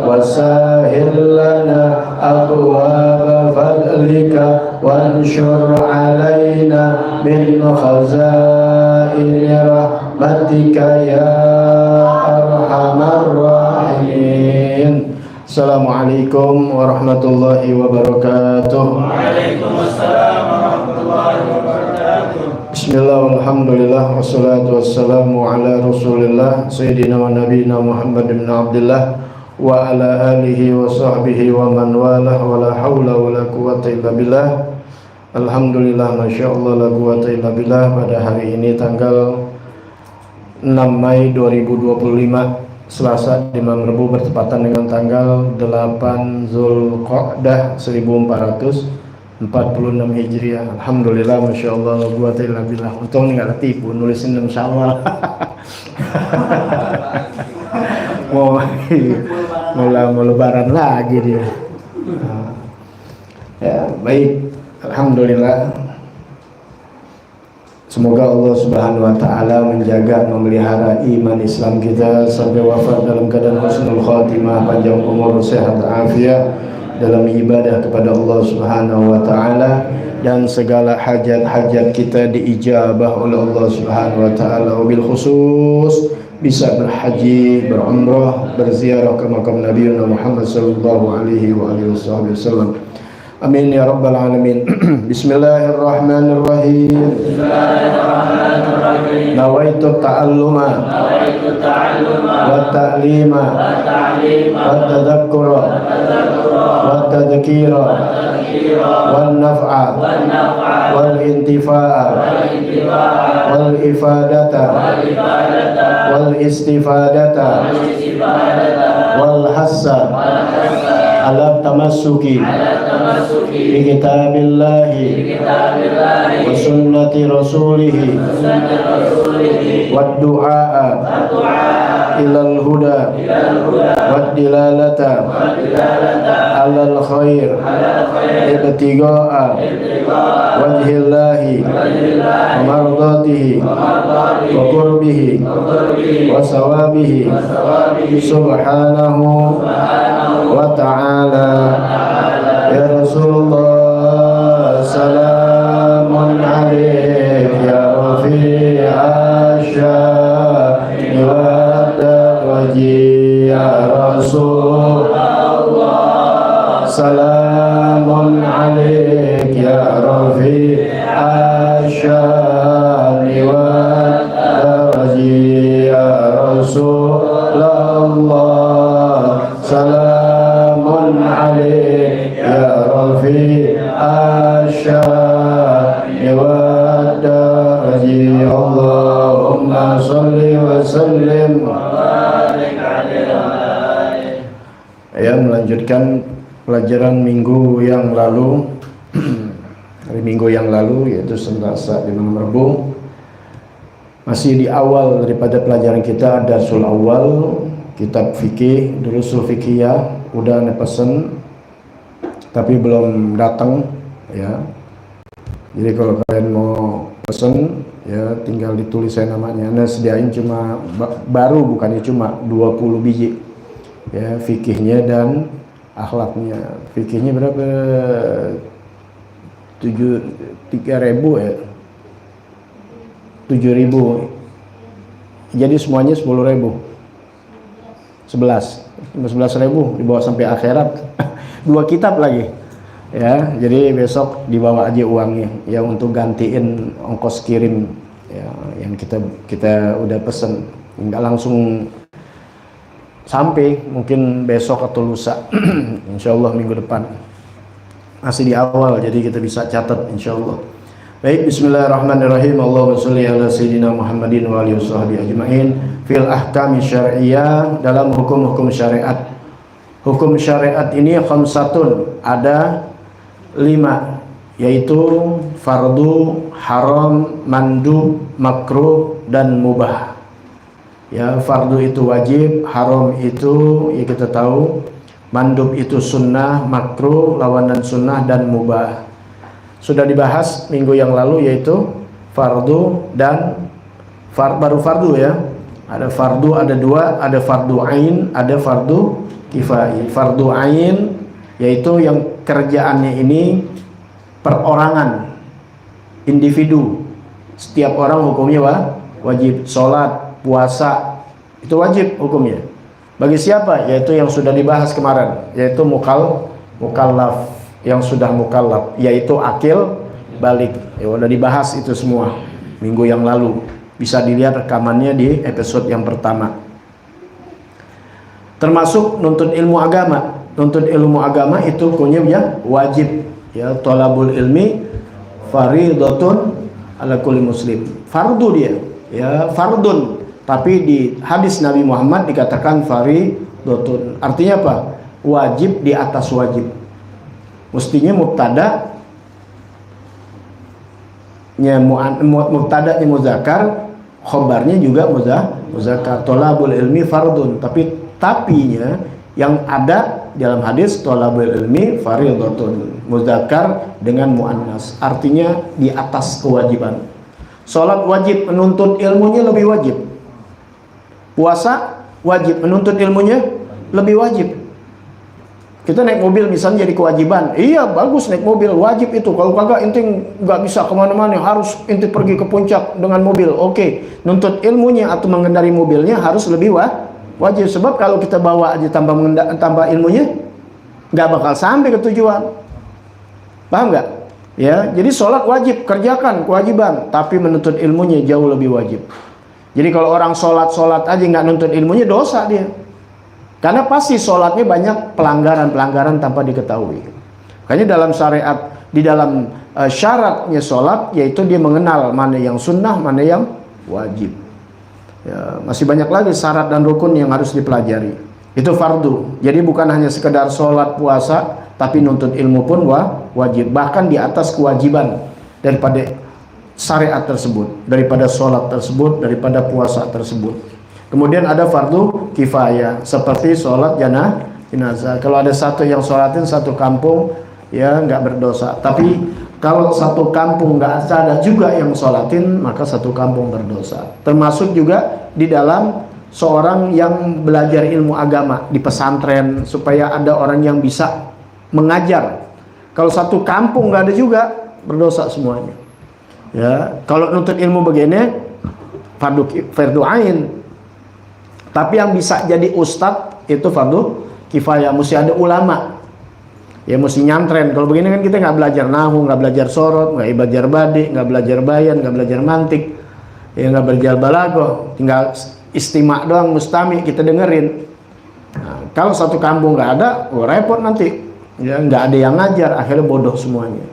وسهل لنا أبواب فضلك وانشر علينا من خزائن رحمتك يا أرحم الراحمين. Assalamualaikum warahmatullahi wabarakatuh. Waalaikumsalam warahmatullahi wabarakatuh. Bismillah, alhamdulillah, wassalatu wassalamu ala rasulillah Sayyidina wa nabiyina Muhammad bin Abdullah wa ala alihi wa sahbihi wa man walah wa la hawla wa la quwata illa billah. Alhamdulillah, Masya Allah, la quwata illa billah. Pada hari ini tanggal 6 Mei 2025 Selasa di malam Rebu bertepatan dengan tanggal 8 Zulqa'dah 1446 Hijriah. Alhamdulillah, Masya Allah, la quwata illa billah. Untung nggak ketipu nulisin Insya Allah. mau lebaran lagi dia. Ya, baik, alhamdulillah. Semoga Allah Subhanahu wa taala menjaga, memelihara iman Islam kita sampai wafat dalam keadaan husnul khatimah, panjang umur, sehat afiat dalam ibadah kepada Allah Subhanahu wa taala, dan segala hajat-hajat kita diijabah oleh Allah Subhanahu wa taala, wabil khusus bisa berhaji, berumrah, berziarah ke makam Nabi Muhammad sallallahu alaihi wasallam. Amin ya rabbal alamin. Bismillahirrahmanirrahim. Bismillahirrahmanirrahim. Nawaitu ta'alluma wa ta'lima wa tadhakkura wa tadhkira wal naf'a wal intifa'a wal ifadata wal istifadata wal hassa ala tamassuki bi kitabillahi wa sunnati rasulihi wad du'a ilal huda wad dilalata alal khair ibtiga'a wajhillahi wa mardatihi wa qurbihi wa sawabihi subhanahu wa ta'ala. Ya Rasulullah, salamun alaik ya rafi'a sya'ni wa tawaji. Ya Rasulullah, salamun alaik ya rafi'a sya'ni wa tawaji. Ya Rasulullah, salamun alaik ya rafi'a sya'ni wa daraji. Allahumma salli wa sallim wa barik alaihi. Ya, melanjutkan pelajaran minggu yang lalu. Hari minggu yang lalu, yaitu Selasa di malam Rebu. Masih di awal daripada pelajaran kita, Darsul Awal, kitab fikih, Durusul Fiqhiyah. Udah pesen tapi belum datang ya. Jadi kalau kalian mau pesen ya tinggal ditulis saya namanya. Nah, sediain cuma baru, bukannya cuma 20 biji ya, fikihnya dan akhlaknya. Fikihnya berapa? 3.000 ya, 7.000. Jadi semuanya 10.000, 11.000 dibawa sampai akhirat. 2 kitab lagi ya. Jadi besok dibawa aja uangnya ya untuk gantiin ongkos kirim ya, yang kita udah pesen. Enggak langsung sampai, mungkin besok atau lusa. Insyaallah minggu depan. Masih di awal, jadi kita bisa catat insyaallah. Baik, bismillahirrahmanirrahim. Allahumma sholli ala sayyidina Muhammadin wa alihi washabbihi ajmain. Fil ahkami syar'iyyah, dalam hukum-hukum syariat. Hukum syariat ini khamsatun, ada 5, yaitu fardu, haram, mandub, makruh, dan mubah. Ya, fardu itu wajib, haram itu ya kita tahu, mandub itu sunnah, makruh lawanan sunnah, dan mubah. Sudah dibahas minggu yang lalu, yaitu fardu dan baru fardu ya. Ada fardu, ada 2, ada fardu ain, ada fardu kifai. Fardu ain yaitu yang kerjaannya ini perorangan, individu. Setiap orang hukumnya wajib. Sholat, puasa itu wajib hukumnya. Bagi siapa? Yaitu yang sudah dibahas kemarin, yaitu mukallaf, yang sudah mukallaf, yaitu akil balik. Ya udah dibahas itu semua minggu yang lalu. Bisa dilihat rekamannya di episode yang pertama. Termasuk nuntut ilmu agama. Nuntut ilmu agama itu hukumnya ya wajib. Ya, thalabul ilmi fardhatun ala kulli muslim. Fardu dia, ya fardun. Tapi di hadis Nabi Muhammad dikatakan fardhatun. Artinya apa? Wajib di atas wajib. Mestinya mubtada mubtada'nya muzakkar, khobarnya juga muzakkar. Thalabul ilmi fardun. Tapinya yang ada dalam hadis thalabul ilmi fardhatun, muzakkar dengan muannas, artinya di atas kewajiban. Salat wajib, menuntut ilmunya lebih wajib. Puasa wajib, menuntut ilmunya lebih wajib. Kita naik mobil misalnya jadi kewajiban. Iya bagus naik mobil, wajib itu. Kalau kagak inti nggak bisa kemana-mana, harus inti pergi ke puncak dengan mobil. Oke, nuntut ilmunya atau mengendari mobilnya harus lebih wajib. Sebab kalau kita bawa aja tambah ilmunya, nggak bakal sampai ke tujuan. Paham nggak? Ya, jadi sholat wajib, kerjakan kewajiban, tapi menuntut ilmunya jauh lebih wajib. Jadi kalau orang sholat aja nggak nuntut ilmunya, dosa dia. Karena pasti sholatnya banyak pelanggaran tanpa diketahui. Makanya dalam syariat, di dalam syaratnya sholat, yaitu dia mengenal mana yang sunnah, mana yang wajib. Ya, masih banyak lagi syarat dan rukun yang harus dipelajari. Itu fardu. Jadi bukan hanya sekedar sholat puasa, tapi nuntut ilmu pun wajib. Bahkan di atas kewajiban daripada syariat tersebut, daripada sholat tersebut, daripada puasa tersebut. Kemudian ada fardu kifayah, seperti sholat jenazah. Kalau ada satu yang sholatin satu kampung, ya nggak berdosa. Tapi kalau satu kampung nggak ada juga yang sholatin, maka satu kampung berdosa. Termasuk juga di dalam seorang yang belajar ilmu agama di pesantren, supaya ada orang yang bisa mengajar. Kalau satu kampung nggak ada juga, berdosa semuanya. Ya, kalau nuntut ilmu begini, fardu ain. Tapi yang bisa jadi ustadz itu fardu kifayah, mesti ada ulama. Ya mesti nyantren. Kalau begini kan kita nggak belajar nahu, nggak belajar sorot, nggak belajar badi, nggak belajar bayan, nggak belajar mantik, ya nggak belajar balago, tinggal istimak doang, mustami kita dengerin. Nah, kalau satu kampung nggak ada, repot nanti. Ya nggak ada yang ngajar, akhirnya bodoh semuanya.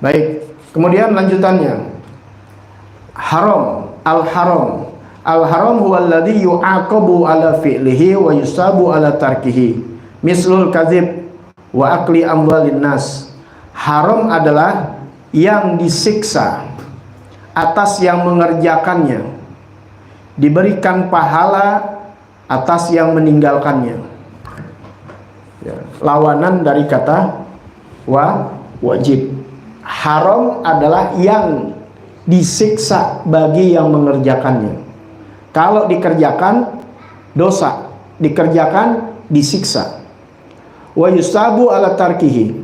Baik, kemudian lanjutannya haram, al-haram. Al-haram huwa alladhi yu'aqabu ala fi'lihi wa yusabu ala tarkihi. Mislul kadzib wa akli amwalin nas. Haram adalah yang disiksa atas yang mengerjakannya, diberikan pahala atas yang meninggalkannya. Ya, lawanan dari kata wajib. Haram adalah yang disiksa bagi yang mengerjakannya. Kalau dikerjakan dosa, dikerjakan disiksa. Wa yusabu ala tarkihi,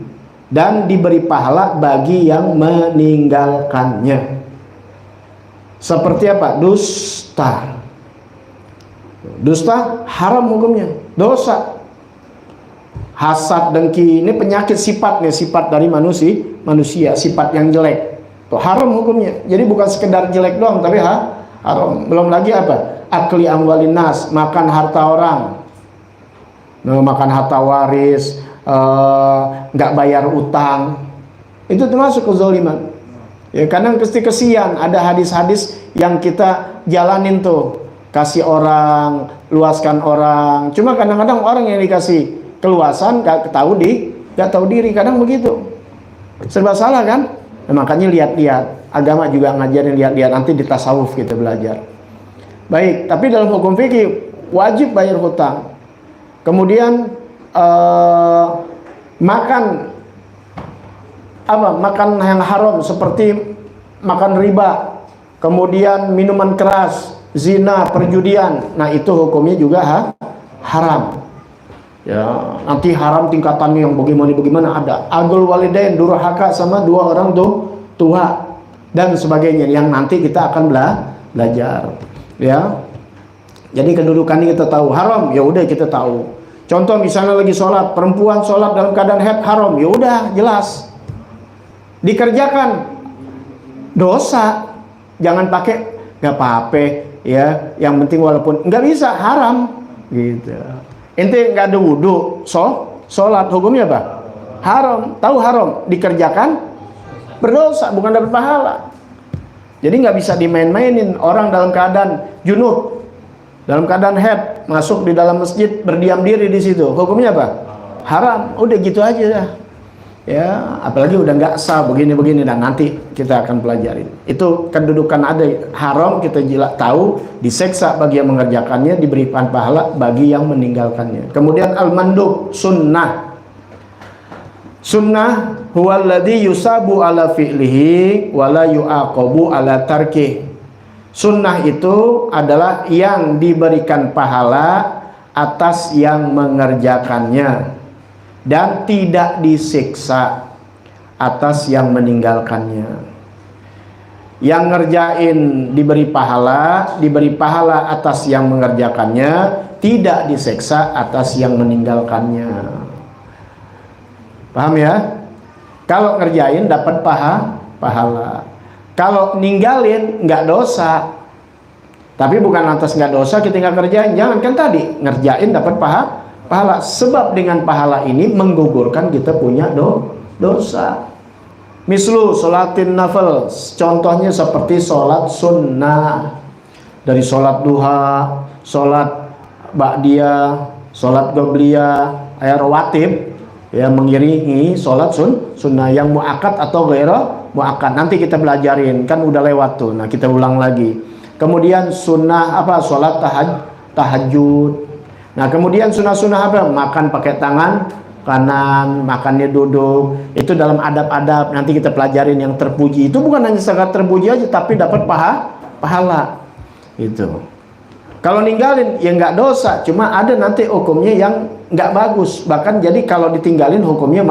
dan diberi pahala bagi yang meninggalkannya. Seperti apa? Dusta. Dusta haram hukumnya, dosa. Hasad, dengki, ini penyakit sifatnya, sifat dari manusia, sifat yang jelek. Tuh haram hukumnya. Jadi bukan sekedar jelek doang, tapi haram. Belum lagi apa? Akli amwalin nas, makan harta orang. Nah, makan harta waris, nggak bayar utang. Itu termasuk kezaliman. Ya, kadang kesian, ada hadis-hadis yang kita jalanin tuh, kasih orang, luaskan orang. Cuma kadang-kadang orang yang dikasih keluasan nggak tahu diri, kadang begitu. Serba salah kan? Nah, makanya lihat-lihat. Agama juga ngajarin lihat-lihat, nanti di tasawuf kita belajar. Baik, tapi dalam hukum fikih wajib bayar hutang. Kemudian makan yang haram seperti makan riba, kemudian minuman keras, zina, perjudian. Nah, itu hukumnya juga haram. Ya, nanti haram tingkatannya yang bagaimana ada. Agul walidain, durhaka sama dua orang tua dan sebagainya yang nanti kita akan belajar. Ya. Jadi kedudukannya kita tahu. Haram, ya udah kita tahu. Contoh misalnya lagi sholat, perempuan sholat dalam keadaan haid haram, ya udah jelas. Dikerjakan dosa, jangan pakai nggak apa-apa ya. Yang penting walaupun nggak bisa haram gitu. Ente nggak ada wudhu, sholat hukumnya apa? Haram. Tahu haram, dikerjakan berdosa, bukan dapat pahala. Jadi nggak bisa dimain-mainin. Orang dalam keadaan junub, dalam keadaan haid, masuk di dalam masjid, berdiam diri di situ, hukumnya apa? Haram. Udah gitu aja dah. Ya, apalagi udah nggak sah begini-begini, dan nanti kita akan pelajarin. Itu kedudukan ada haram, kita jelas tahu, diseksa bagi yang mengerjakannya, diberikan pahala bagi yang meninggalkannya. Kemudian al-mandub, sunnah. Sunnah huwallazi yusabu ala fi'lihi wala yu'aqabu ala tarkih. Sunnah itu adalah yang diberikan pahala atas yang mengerjakannya dan tidak disiksa atas yang meninggalkannya. Yang ngerjain diberi pahala atas yang mengerjakannya, tidak disiksa atas yang meninggalkannya. Paham ya? Kalau ngerjain dapat pahala. Kalau ninggalin nggak dosa. Tapi bukan lantas nggak dosa kita nggak kerjain. Jangan, kan tadi ngerjain dapat pahala. Sebab dengan pahala ini menggugurkan kita punya dosa. Mislu sholatin nafil, contohnya seperti sholat sunnah, dari sholat duha, sholat ba'diyah, sholat qobliyah, rawatib, ya, mengiringi sholat sunnah yang mu'akkad atau ghairu mu'akkad. Nanti kita belajarin, kan udah lewat tuh. Nah, kita ulang lagi. Kemudian sunnah apa? Sholat tahajud. Nah, kemudian sunnah-sunnah apa? Makan pakai tangan kanan, makannya duduk. Itu dalam adab-adab. Nanti kita pelajarin yang terpuji. Itu bukan hanya sekedar terpuji aja, tapi dapat pahala. Itu. Kalau ninggalin, ya nggak dosa. Cuma ada nanti hukumnya yang nggak bagus. Bahkan jadi kalau ditinggalin hukumnya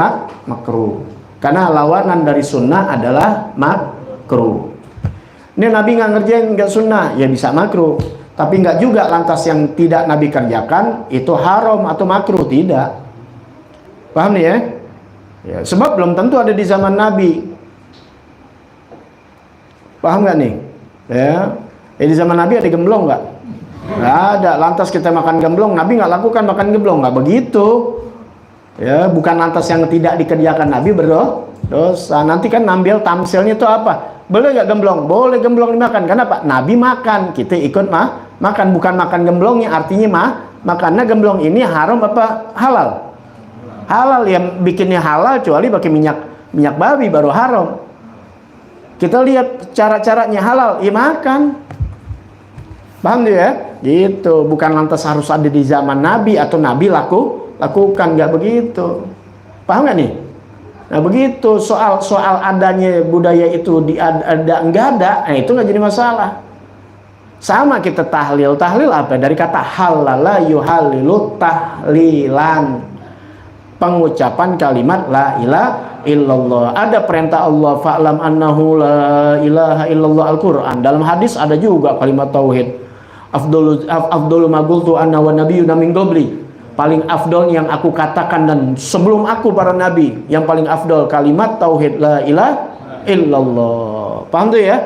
makruh. Karena lawanan dari sunnah adalah makruh. Ini Nabi nggak ngerjain nggak sunnah, ya bisa makruh. Tapi nggak juga lantas yang tidak Nabi kerjakan itu haram atau makruh, tidak. Paham nih ya? Ya, sebab belum tentu ada di zaman Nabi. Paham nggak nih? Ya, di zaman Nabi ada gemblong nggak? Nggak ada. Lantas kita makan gemblong, Nabi nggak lakukan makan gemblong, nggak begitu. Ya, bukan lantas yang tidak dikerjakan Nabi berdosa. Nanti kan ngambil tamsilnya itu apa? Boleh nggak gemblong? Boleh gemblong dimakan. Kenapa? Nabi makan, kita ikut makan. Bukan makan gemblongnya, artinya makannya gemblong ini haram apa halal? Halal. Yang bikinnya halal kecuali pakai minyak babi baru haram. Kita lihat cara-caranya halal, ya makan. Paham ya? Gitu. Bukan lantas harus ada di zaman Nabi atau Nabi lakukan, nggak begitu. Paham nggak nih? Nah, begitu soal adanya budaya itu nggak ada, nah itu nggak jadi masalah. Sama kita tahlil apa? Dari kata halala yuhalilu tahlilan, pengucapan kalimat la ilaha illallah. Ada perintah Allah, fa'lam annahu la ilaha illallah, Al-Quran. Dalam hadis ada juga kalimat tauhid. Afdolu ma qultu anna wa nabiyyuna min qabli. Paling afdol yang aku katakan dan sebelum aku para nabi, yang paling afdol kalimat tauhid la ilaha illallah. Paham tuh ya?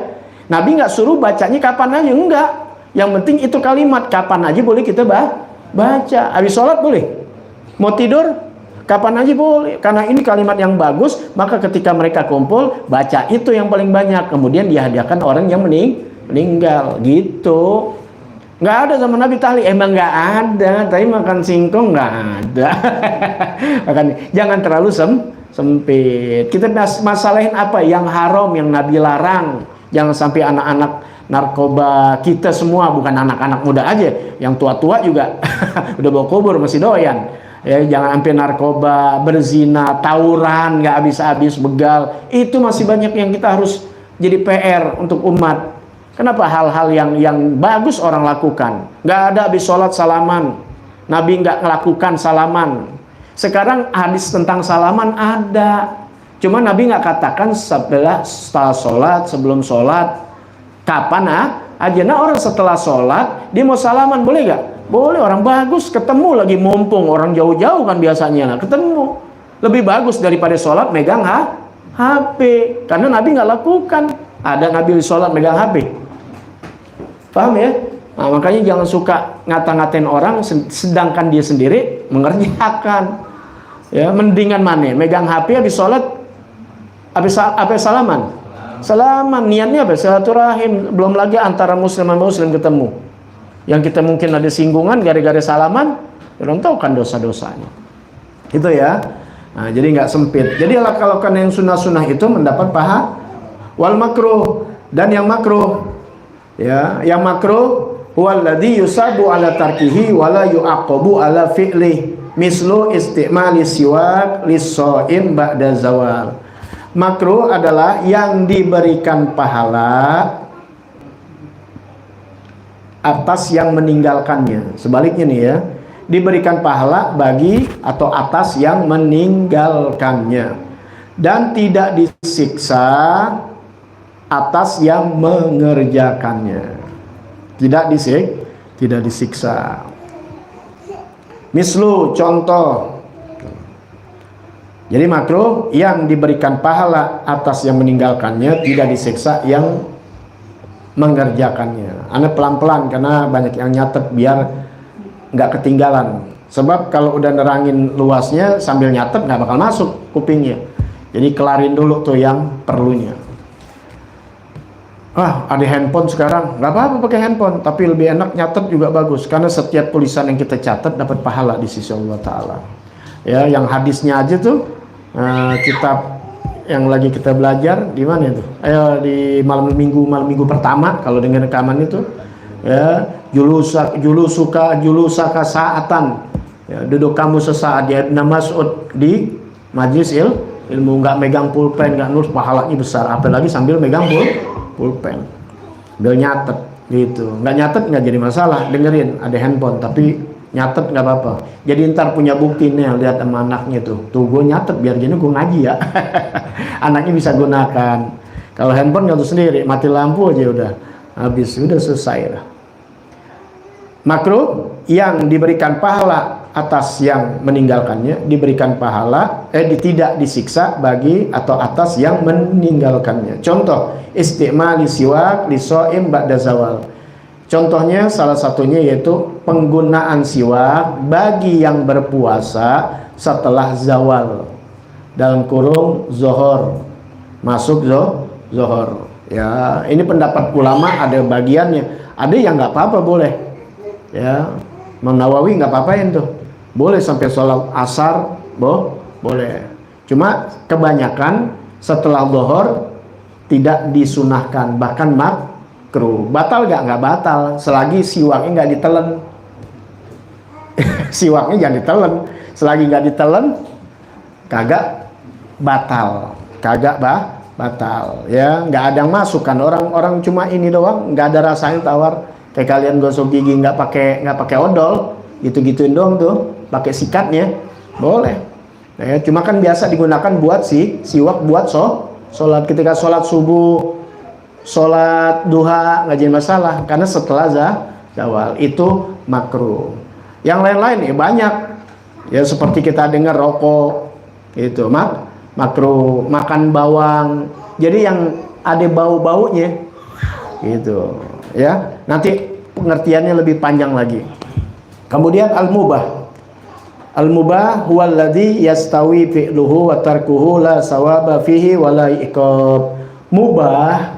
Nabi nggak suruh bacanya kapan aja, enggak. Yang penting itu kalimat, kapan aja boleh kita baca. Habis sholat boleh, mau tidur kapan aja boleh. Karena ini kalimat yang bagus, maka ketika mereka kumpul baca itu yang paling banyak. Kemudian dihadiahkan orang yang meninggal gitu. Nggak ada zaman Nabi tahlil, emang nggak ada. Tapi makan singkong nggak ada. Jangan terlalu sempit. Kita masalahin apa yang haram, yang Nabi larang. Jangan sampai anak-anak narkoba, kita semua, bukan anak-anak muda aja, yang tua-tua juga udah bawa kubur masih doyan. Ya, jangan sampai narkoba, berzina, tawuran, nggak habis-habis, begal. Itu masih banyak yang kita harus jadi PR untuk umat. Kenapa hal-hal yang bagus orang lakukan? Nggak ada habis sholat salaman. Nabi nggak melakukan salaman. Sekarang hadis tentang salaman ada, cuma Nabi nggak katakan setelah sholat, sebelum sholat, kapan aja. Nah orang setelah sholat dia mau salaman boleh nggak? Boleh, orang bagus ketemu lagi, mumpung orang jauh-jauh kan biasanya ketemu. Lebih bagus daripada sholat megang HP, karena Nabi nggak lakukan. Ada Nabi sholat megang HP, paham ya? Nah, makanya jangan suka ngata-ngatain orang sedangkan dia sendiri mengerjakan. Ya, mendingan mana? Megang HP habis sholat, habis salaman. Salaman niatnya apa? Silaturahim. Belum lagi antara muslim sama muslim ketemu. Yang kita mungkin ada singgungan gara-gara salaman, orang tahu kan dosa-dosanya. Itu ya. Nah, jadi nggak sempit. Jadi lakukan yang sunnah-sunnah itu mendapat paha. Wal makruh, dan yang makruh, ya, yang makruh huwallazi yusabu ala tarkihi wala yu'aqabu ala fi'li mislu istimali siwak lis-shaim ba'da zawal. Makruh adalah yang diberikan pahala atas yang meninggalkannya. Sebaliknya nih ya, diberikan pahala bagi atau atas yang meninggalkannya, dan tidak disiksa atas yang mengerjakannya. Tidak disiksa. Mislu, contoh. Jadi makruh yang diberikan pahala atas yang meninggalkannya, tidak disiksa yang mengerjakannya. Anda pelan-pelan karena banyak yang nyatet biar nggak ketinggalan. Sebab kalau udah nerangin luasnya sambil nyatet nggak bakal masuk kupingnya. Jadi kelarin dulu tuh yang perlunya. Ada handphone sekarang, nggak apa-apa pakai handphone, tapi lebih enak nyatet juga bagus, karena setiap tulisan yang kita catat dapat pahala di sisi Allah Ta'ala. Ya, yang hadisnya aja tuh, kitab yang lagi kita belajar di mana itu? Di malam minggu pertama kalau dengan rekaman itu, ya, julusaka saatan, ya, duduk kamu sesaat, ya, Ibn Mas'ud di majlis ilmu, nggak megang pulpen, nggak nulis, pahalanya besar, apalagi sambil megang pulpen, sambil nyatet gitu. Nggak nyatet nggak jadi masalah, dengerin ada handphone, tapi nyatet nggak apa-apa. Jadi ntar punya bukti nih, lihat sama anaknya tuh gue nyatet, biar gini gue ngaji ya. Anaknya bisa gunakan. Kalau handphone nggak tuh sendiri, mati lampu aja udah habis, udah selesai lah. Makruh yang diberikan pahala atas yang meninggalkannya, diberikan pahala tidak disiksa bagi atau atas yang meninggalkannya. Contoh, istimali siwak lis-shaim ba'da zawal. Contohnya salah satunya yaitu penggunaan siwak bagi yang berpuasa setelah zawal, dalam kurung zohor, masuk zohor. Ya, ini pendapat ulama, ada bagiannya, ada yang nggak apa-apa boleh. Ya, Imam Nawawi nggak apa-apain tuh, boleh sampai sholat asar, boleh. Cuma kebanyakan setelah zuhur tidak disunahkan, bahkan makruh. Batal nggak batal, selagi siwaknya nggak ditelen. Siwaknya jangan ditelen, selagi nggak ditelen kagak batal, batal. Ya, nggak ada yang masuk kan, orang cuma ini doang, nggak ada rasanya tawar. Kayak kalian gosok gigi nggak pakai odol, gitu-gituin doang tuh, pakai sikatnya boleh. Ya, cuma kan biasa digunakan buat siwak buat sholat, ketika sholat subuh, sholat duha nggak jadi masalah, karena setelah zawal itu makruh. Yang lain-lain ya banyak, ya seperti kita dengar rokok itu makruh, makan bawang, jadi yang ada bau-baunya gitu. Ya, nanti pengertiannya lebih panjang lagi. Kemudian al-mubah. Al-mubah huwallazi yastawi fi'luhu wa tarkuhu la sawaba fihi wa la iqab. Mubah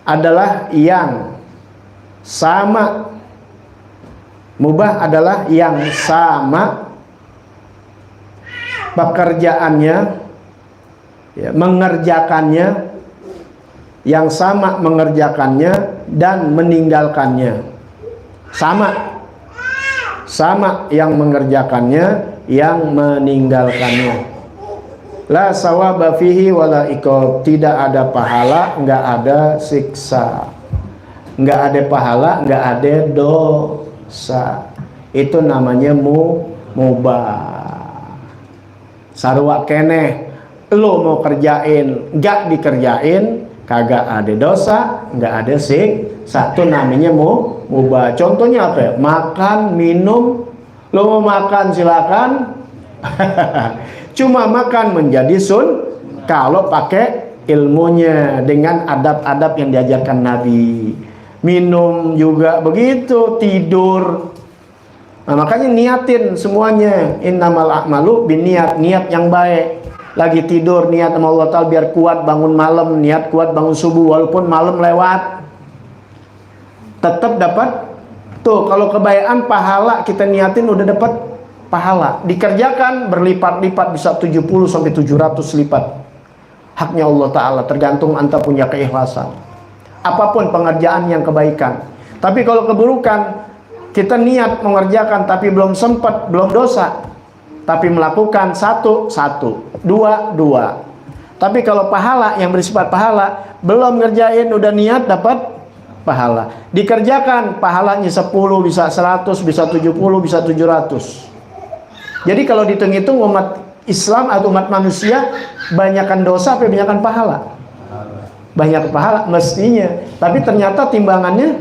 adalah yang sama. Mubah adalah yang sama pekerjaannya, ya, mengerjakannya, yang sama mengerjakannya dan meninggalkannya. Sama yang mengerjakannya, yang meninggalkannya. La sawaba fihi wala iqab, tidak ada pahala, enggak ada siksa. Enggak ada pahala, enggak ada dosa. itu namanya mubah. Sarua keneh lo mau kerjain gak dikerjain, kagak ada dosa, nggak ada satu namanya mubah. Contohnya apa ya? Makan, minum, lo mau makan silakan. Cuma makan menjadi kalau pakai ilmunya dengan adab-adab yang diajarkan Nabi. Minum juga begitu, tidur. Nah, makanya niatin semuanya, innamal a'malu binniat, niat yang baik. Lagi tidur niat sama Allah Ta'ala biar kuat bangun malam, niat kuat bangun subuh walaupun malam lewat, tetap dapat tuh. Kalau kebayaan pahala kita niatin udah dapat pahala, dikerjakan berlipat-lipat bisa 70 sampai 700 lipat. Haknya Allah Ta'ala, tergantung anta punya keikhlasan. Apapun pengerjaan yang kebaikan. Tapi kalau keburukan, kita niat mengerjakan tapi belum sempat, belum dosa, tapi melakukan satu, dua. Tapi kalau pahala yang bersifat pahala, belum ngerjain udah niat dapat pahala. Dikerjakan pahalanya 10, bisa 100, bisa 70, bisa 700. Jadi kalau dihitung-hitung umat Islam atau umat manusia, banyakan dosa apa banyakan pahala? Banyak pahala mestinya. Tapi ternyata timbangannya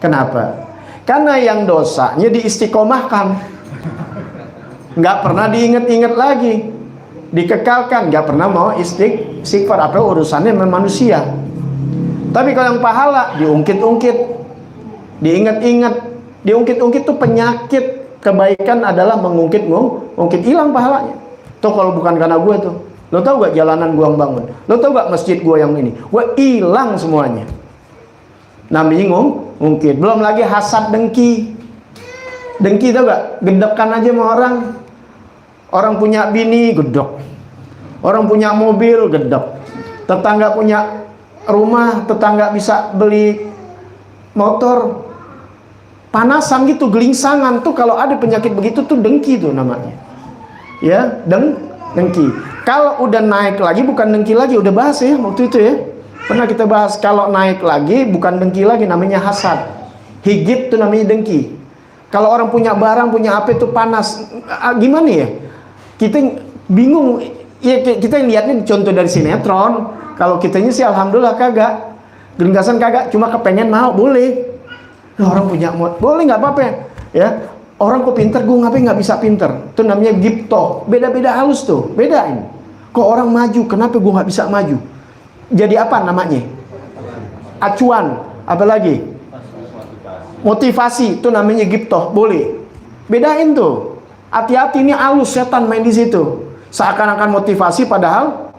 kenapa? Karena yang dosanya diistiqomahkan, nggak pernah diingat-ingat lagi, dikekalkan, nggak pernah mau istighfar. Apa urusannya sama manusia? Tapi kalau yang pahala diungkit-ungkit, diingat-ingat, diungkit-ungkit tuh penyakit. Kebaikan adalah mengungkit hilang pahalanya. Tuh kalau bukan karena gue tuh, lo tau gak jalanan gue yang bangun, lo tau gak masjid gue yang ini, gue hilang semuanya. Namanya ngungkit. Belum lagi hasad, dengki tau gak? Gedekan aja sama orang. Orang punya bini gedek, orang punya mobil gedek, tetangga punya rumah, tetangga bisa beli motor, panasan gitu, gelingsangan tuh. Kalau ada penyakit begitu tuh dengki tuh namanya. Ya, dengki. Kalau udah naik lagi bukan dengki lagi, udah bahas ya waktu itu ya. Pernah kita bahas, kalau naik lagi bukan dengki lagi, namanya hasad. Higit tuh namanya dengki. Kalau orang punya barang, punya apa itu panas. Gimana ya? Kita bingung. Ya, kita lihatnya contoh dari sinetron. Kalau kitanya sih alhamdulillah kagak. Gelinggasan kagak, cuma kepengen mau boleh. Nah, orang punya mod, boleh nggak apa-apa ya. Orang kok pinter, gue ngapain nggak bisa pinter? Itu namanya gipto. Beda-beda halus tuh, bedain. Kok orang maju, kenapa gue nggak bisa maju? Jadi apa namanya? Acuan. Apa lagi? Motivasi. Itu namanya gipto. Boleh. Bedain tuh. Hati-hati, ini halus, setan main di situ. Seakan-akan motivasi padahal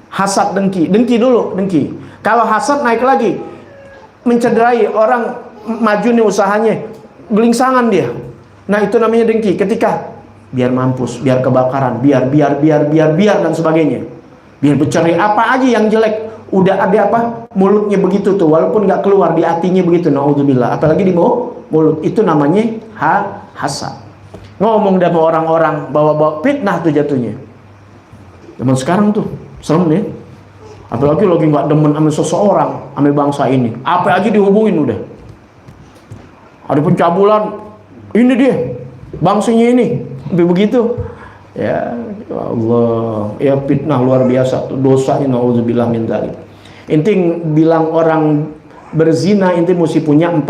hasad, dengki. Dengki dulu, dengki. Kalau hasad naik lagi, mencederai orang maju nih usahanya, gelingsangan dia. Nah itu namanya dengki. Ketika biar mampus, biar kebakaran, biar dan sebagainya, biar bercerai apa aja yang jelek, udah ada apa mulutnya begitu tuh, walaupun nggak keluar di hatinya begitu. Naudzubillah, apalagi di mulut, itu namanya hasad. Ngomong sama orang-orang, bawa fitnah tuh jatuhnya. Zaman sekarang tuh serem nih. Apalagi lagi nggak demen sama seseorang, sama bangsa ini, apa aja dihubungin udah. Ada pencabulan, ini dia, bangsanya ini, begitu. Ya Allah, ya fitnah luar biasa tuh, dosanya naudzubillah min dzalik. Inti bilang orang berzina, inti mesti punya 4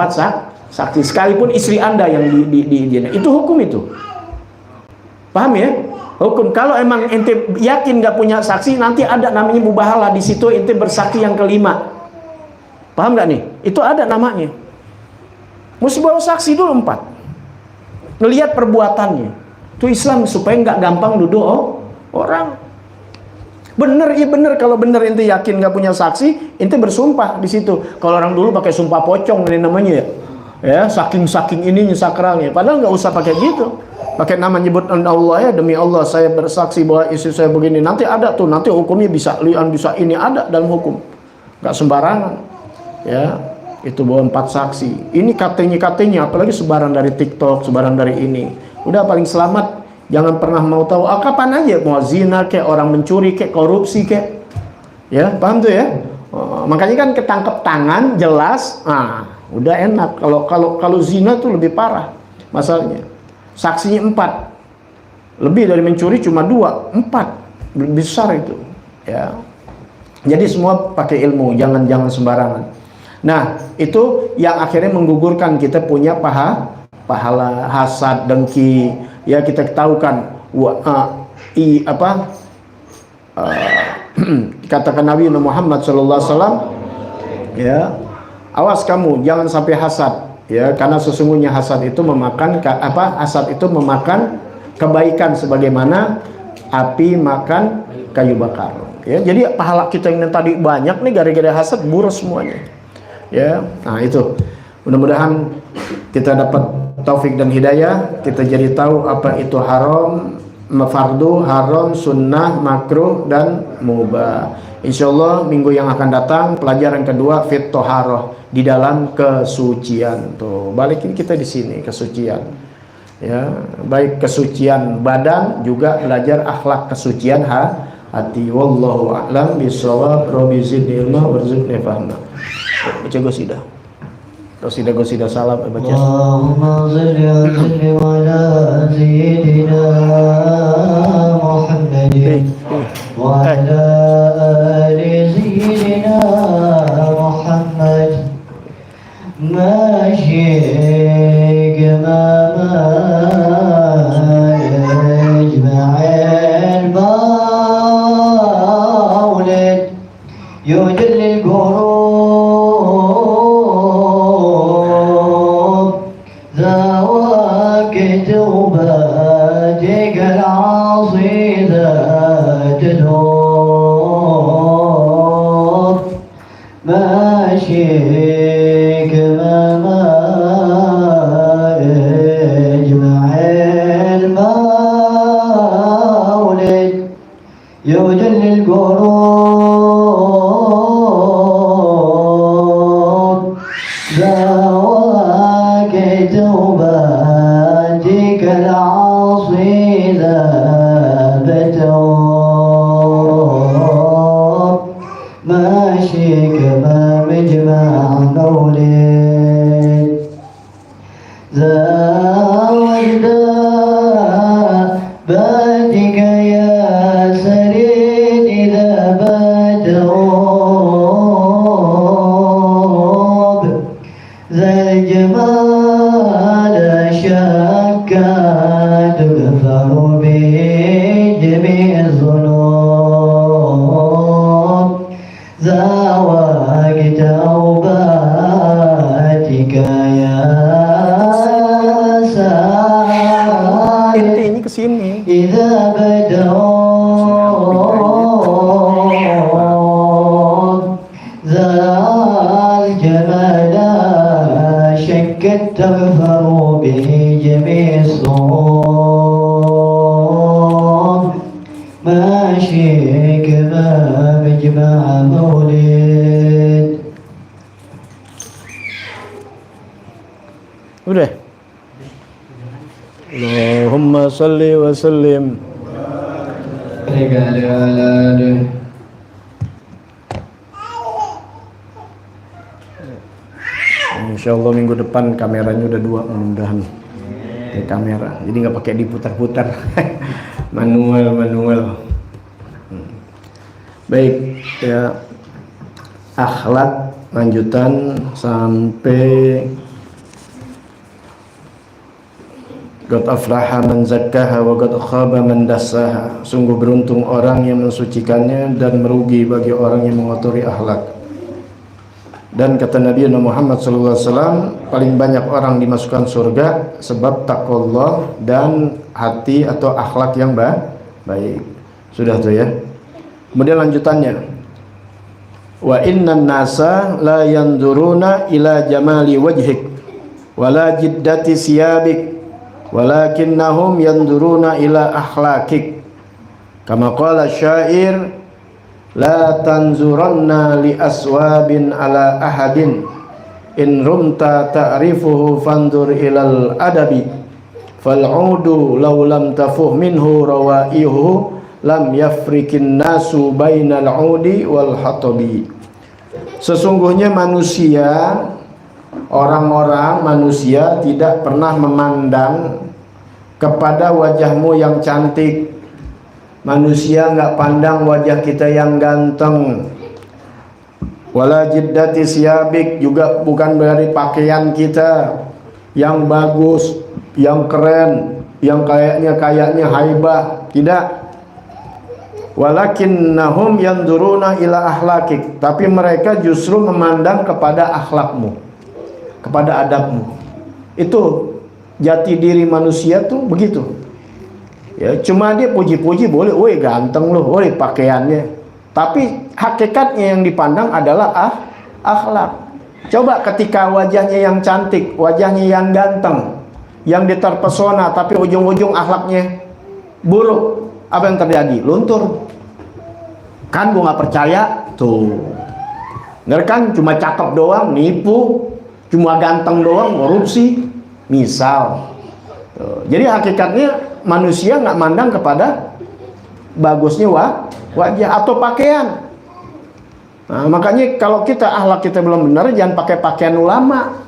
saksi, sekalipun istri anda yang itu hukum itu. Paham ya? Hukum. Kalau emang ente yakin nggak punya saksi, nanti ada namanya mubahalah, di situ ente bersaksi yang kelima. Paham nggak nih? Itu ada namanya. Mesti bawa saksi dulu 4. Ngelihat perbuatannya. Itu Islam supaya nggak gampang duduk orang. Bener, iya bener. Kalau bener ente yakin nggak punya saksi, ente bersumpah di situ. Kalau orang dulu pakai sumpah pocong ini namanya ya. Ya, saking ininya sakralnya. Padahal nggak usah pakai gitu. Pakai nama nyebut Allah, ya demi Allah saya bersaksi bahwa istri saya begini. Nanti ada tuh, nanti hukumnya bisa lian, bisa ini, ada dalam hukum. Nggak sembarangan. Ya, itu bawa 4 saksi. Ini katanya, apalagi sebaran dari TikTok, sebaran dari ini. Udah paling selamat. Jangan pernah mau tahu. Kapan aja mau zina, kayak orang mencuri, kayak korupsi, kayak. Ya, paham tuh ya? Makanya kan ketangkep tangan jelas. udah enak. Kalau zina tuh lebih parah masalahnya. Saksinya 4, lebih dari mencuri cuma 2, 4 besar itu ya. Jadi semua pakai ilmu, jangan sembarangan. Nah, itu yang akhirnya menggugurkan kita punya pahala, hasad, dengki. Ya, kita tahu kan katakan Nabi Muhammad SAW, ya, awas kamu jangan sampai hasad, ya, karena sesungguhnya hasad itu memakan kebaikan sebagaimana api makan kayu bakar. Ya, jadi pahala kita yang tadi banyak nih gara-gara hasad boros semuanya. Ya, nah itu. Mudah-mudahan kita dapat taufik dan hidayah, kita jadi tahu apa itu haram, fardu, haram, sunnah, makruh dan mubah. Insyaallah minggu yang akan datang pelajaran kedua fit toharoh, di dalam kesucian. Tuh, balikin kita di sini kesucian. Ya, baik kesucian badan juga belajar akhlak kesucian hati. Wallahu a'lam bishawab. Rabbi zidni ilma warzuqni fahma. Baca gosidah salam baca. Allahumma shalli wa sallim ala sayyidina Muhammadin wa ala ali sayyidina Muhammad. Masyik mama yajma'al maulid yujallil qurub zawak tawbatik al-'asidat al-hub masyik mama yajma'al maulid yujallil qurub zawak tawbatik al-'asidat al-hub masyik مجمع مولد زاود باتك يا سرين إذا بات غاب ذا الجمال شك تغفر به جميع الذنوب زاوك توباتك يا سائل Ini kesini. إذا بدأوا ذا الجمال شكت تغفر به جميع الصوم ماشيك ما مجمع مولد. Udah. Allahumma salli wa sallim. Insyaallah minggu depan kameranya udah 2 mudah-mudahan. Ya, kamera. Jadi nggak pakai diputar-putar. manual. Baik, ya. Akhlak lanjutan sampai qad aflaha man zakkaha wa qad khaba man dassaha. Sungguh beruntung orang yang mensucikannya dan merugi bagi orang yang mengotori akhlak. Dan kata Nabi Muhammad SAW, paling banyak orang dimasukkan surga sebab taqwallah dan hati atau akhlak yang baik. Sudah tuh ya. Kemudian lanjutannya, wa innan nasa la yanzuruna ila jamali wajhik wala jiddati siyabik walakinnahum yanzuruna ila akhlakik kama qala syair la tanzuranna li aswabin ala ahadin in rumta ta'rifuhu fanzur ilal adabi fal'udu law lam tafuh minhu rawaihu lam yafrikin nasu bainal udi wal hatabi. Sesungguhnya manusia orang-orang manusia tidak pernah memandang kepada wajahmu yang cantik. Manusia nggak pandang wajah kita yang ganteng. Wala jiddati siyabik, juga bukan dari pakaian kita yang bagus, yang keren, yang kayaknya haibah, tidak. Walakinnahum yanzuruna ila akhlakik, tapi mereka justru memandang kepada akhlakmu, kepada adabmu. Itu jati diri manusia tuh begitu. Ya, cuma dia puji-puji boleh, woi ganteng loh, woi pakaiannya. Tapi hakikatnya yang dipandang adalah akhlak. Coba ketika wajahnya yang cantik, wajahnya yang ganteng, yang diterpesona, tapi ujung-ujung akhlaknya buruk, apa yang terjadi? Luntur. Kan gua nggak percaya tuh. Bener kan, cuma cakep doang nipu, cuma ganteng doang korupsi, misal. Tuh. Jadi hakikatnya manusia nggak mandang kepada bagusnya wajah atau pakaian. Nah, makanya kalau kita akhlak kita belum benar, jangan pakai pakaian ulama.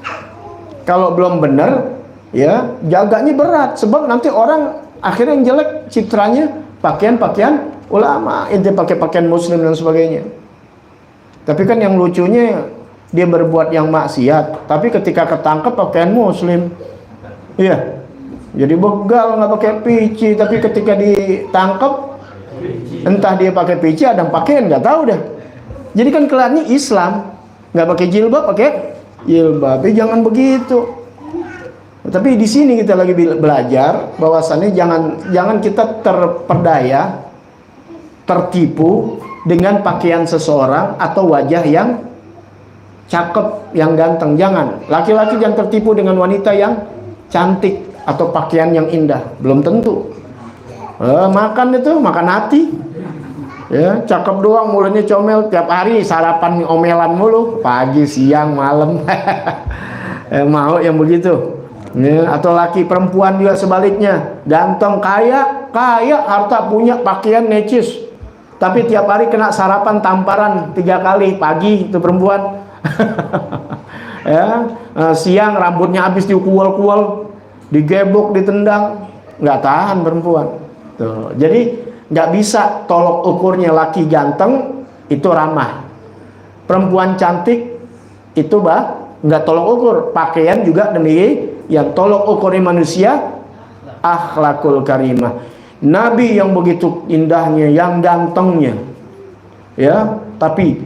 Kalau belum benar, ya jaganya berat. Sebab nanti orang akhirnya yang jelek citranya pakaian-pakaian ulama, inti pakai pakaian muslim dan sebagainya. Tapi kan yang lucunya dia berbuat yang maksiat, tapi ketika ketangkep pakaian muslim, iya, jadi begal nggak pakai pici. Tapi ketika ditangkep, entah dia pakai pici, ada yang pakaian nggak tahu dah. Jadi kan kelihatannya Islam, nggak pakai jilbab, pakai jilbab. Tapi jangan begitu. Tapi di sini kita lagi belajar bahwasannya jangan kita terperdaya, tertipu dengan pakaian seseorang atau wajah yang cakep, yang ganteng. Jangan. Laki-laki jangan tertipu dengan wanita yang cantik atau pakaian yang indah. Belum tentu. Makan itu, makan hati. Ya, cakep doang, mulutnya comel, tiap hari sarapan omelan mulu, pagi, siang, malam. Mau yang begitu. Ya, atau laki perempuan juga sebaliknya, ganteng, kaya, harta punya, pakaian necis, tapi tiap hari kena sarapan tamparan 3 kali, pagi itu perempuan. Ya, siang rambutnya habis dikual-kual, digebok, ditendang, nggak tahan perempuan. Tuh, jadi nggak bisa tolok ukurnya laki ganteng itu ramah, perempuan cantik itu nggak tolok ukur. Pakaian juga demikian, yang tolok ukurnya manusia akhlakul karimah. Nabi yang begitu indahnya, yang gantengnya, ya, tapi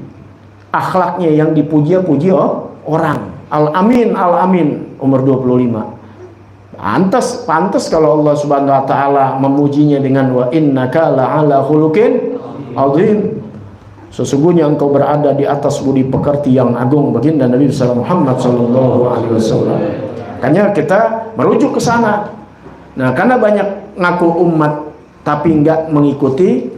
akhlaknya yang dipuji-puji orang. Al-Amin, Al-Amin, umur 25. Pantas kalau Allah Subhanahu wa taala memujinya dengan wa innaka la'ala khuluqin azim. Sesungguhnya engkau berada di atas budi pekerti yang agung, baginda Nabi Muhammad sallallahu alaihi wasallam. Makanya kita merujuk ke sana. Nah, karena banyak ngaku umat tapi enggak mengikuti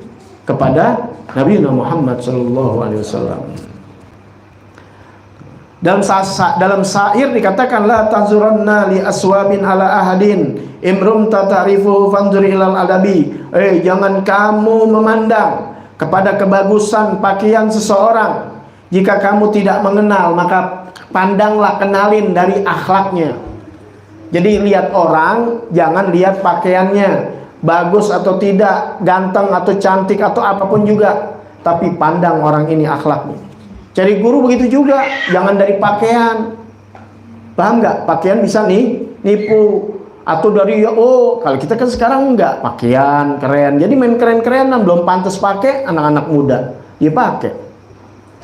kepada Nabi Muhammad sallallahu alaihi wasallam. Dalam syair dikatakan la tanzuranna li aswabin ala ahadin imrum tatarifu fanzur ilal adabi. Jangan kamu memandang kepada kebagusan pakaian seseorang. Jika kamu tidak mengenal, maka pandanglah, kenalin dari akhlaknya. Jadi lihat orang, jangan lihat pakaiannya bagus atau tidak, ganteng atau cantik atau apapun juga, tapi pandang orang ini akhlaknya. Cari guru begitu juga, jangan dari pakaian. Paham nggak? Pakaian bisa nipu. Atau dari, kalau kita kan sekarang enggak, pakaian keren, jadi main keren-kerenan, belum pantas pakai anak-anak muda, dia pakai.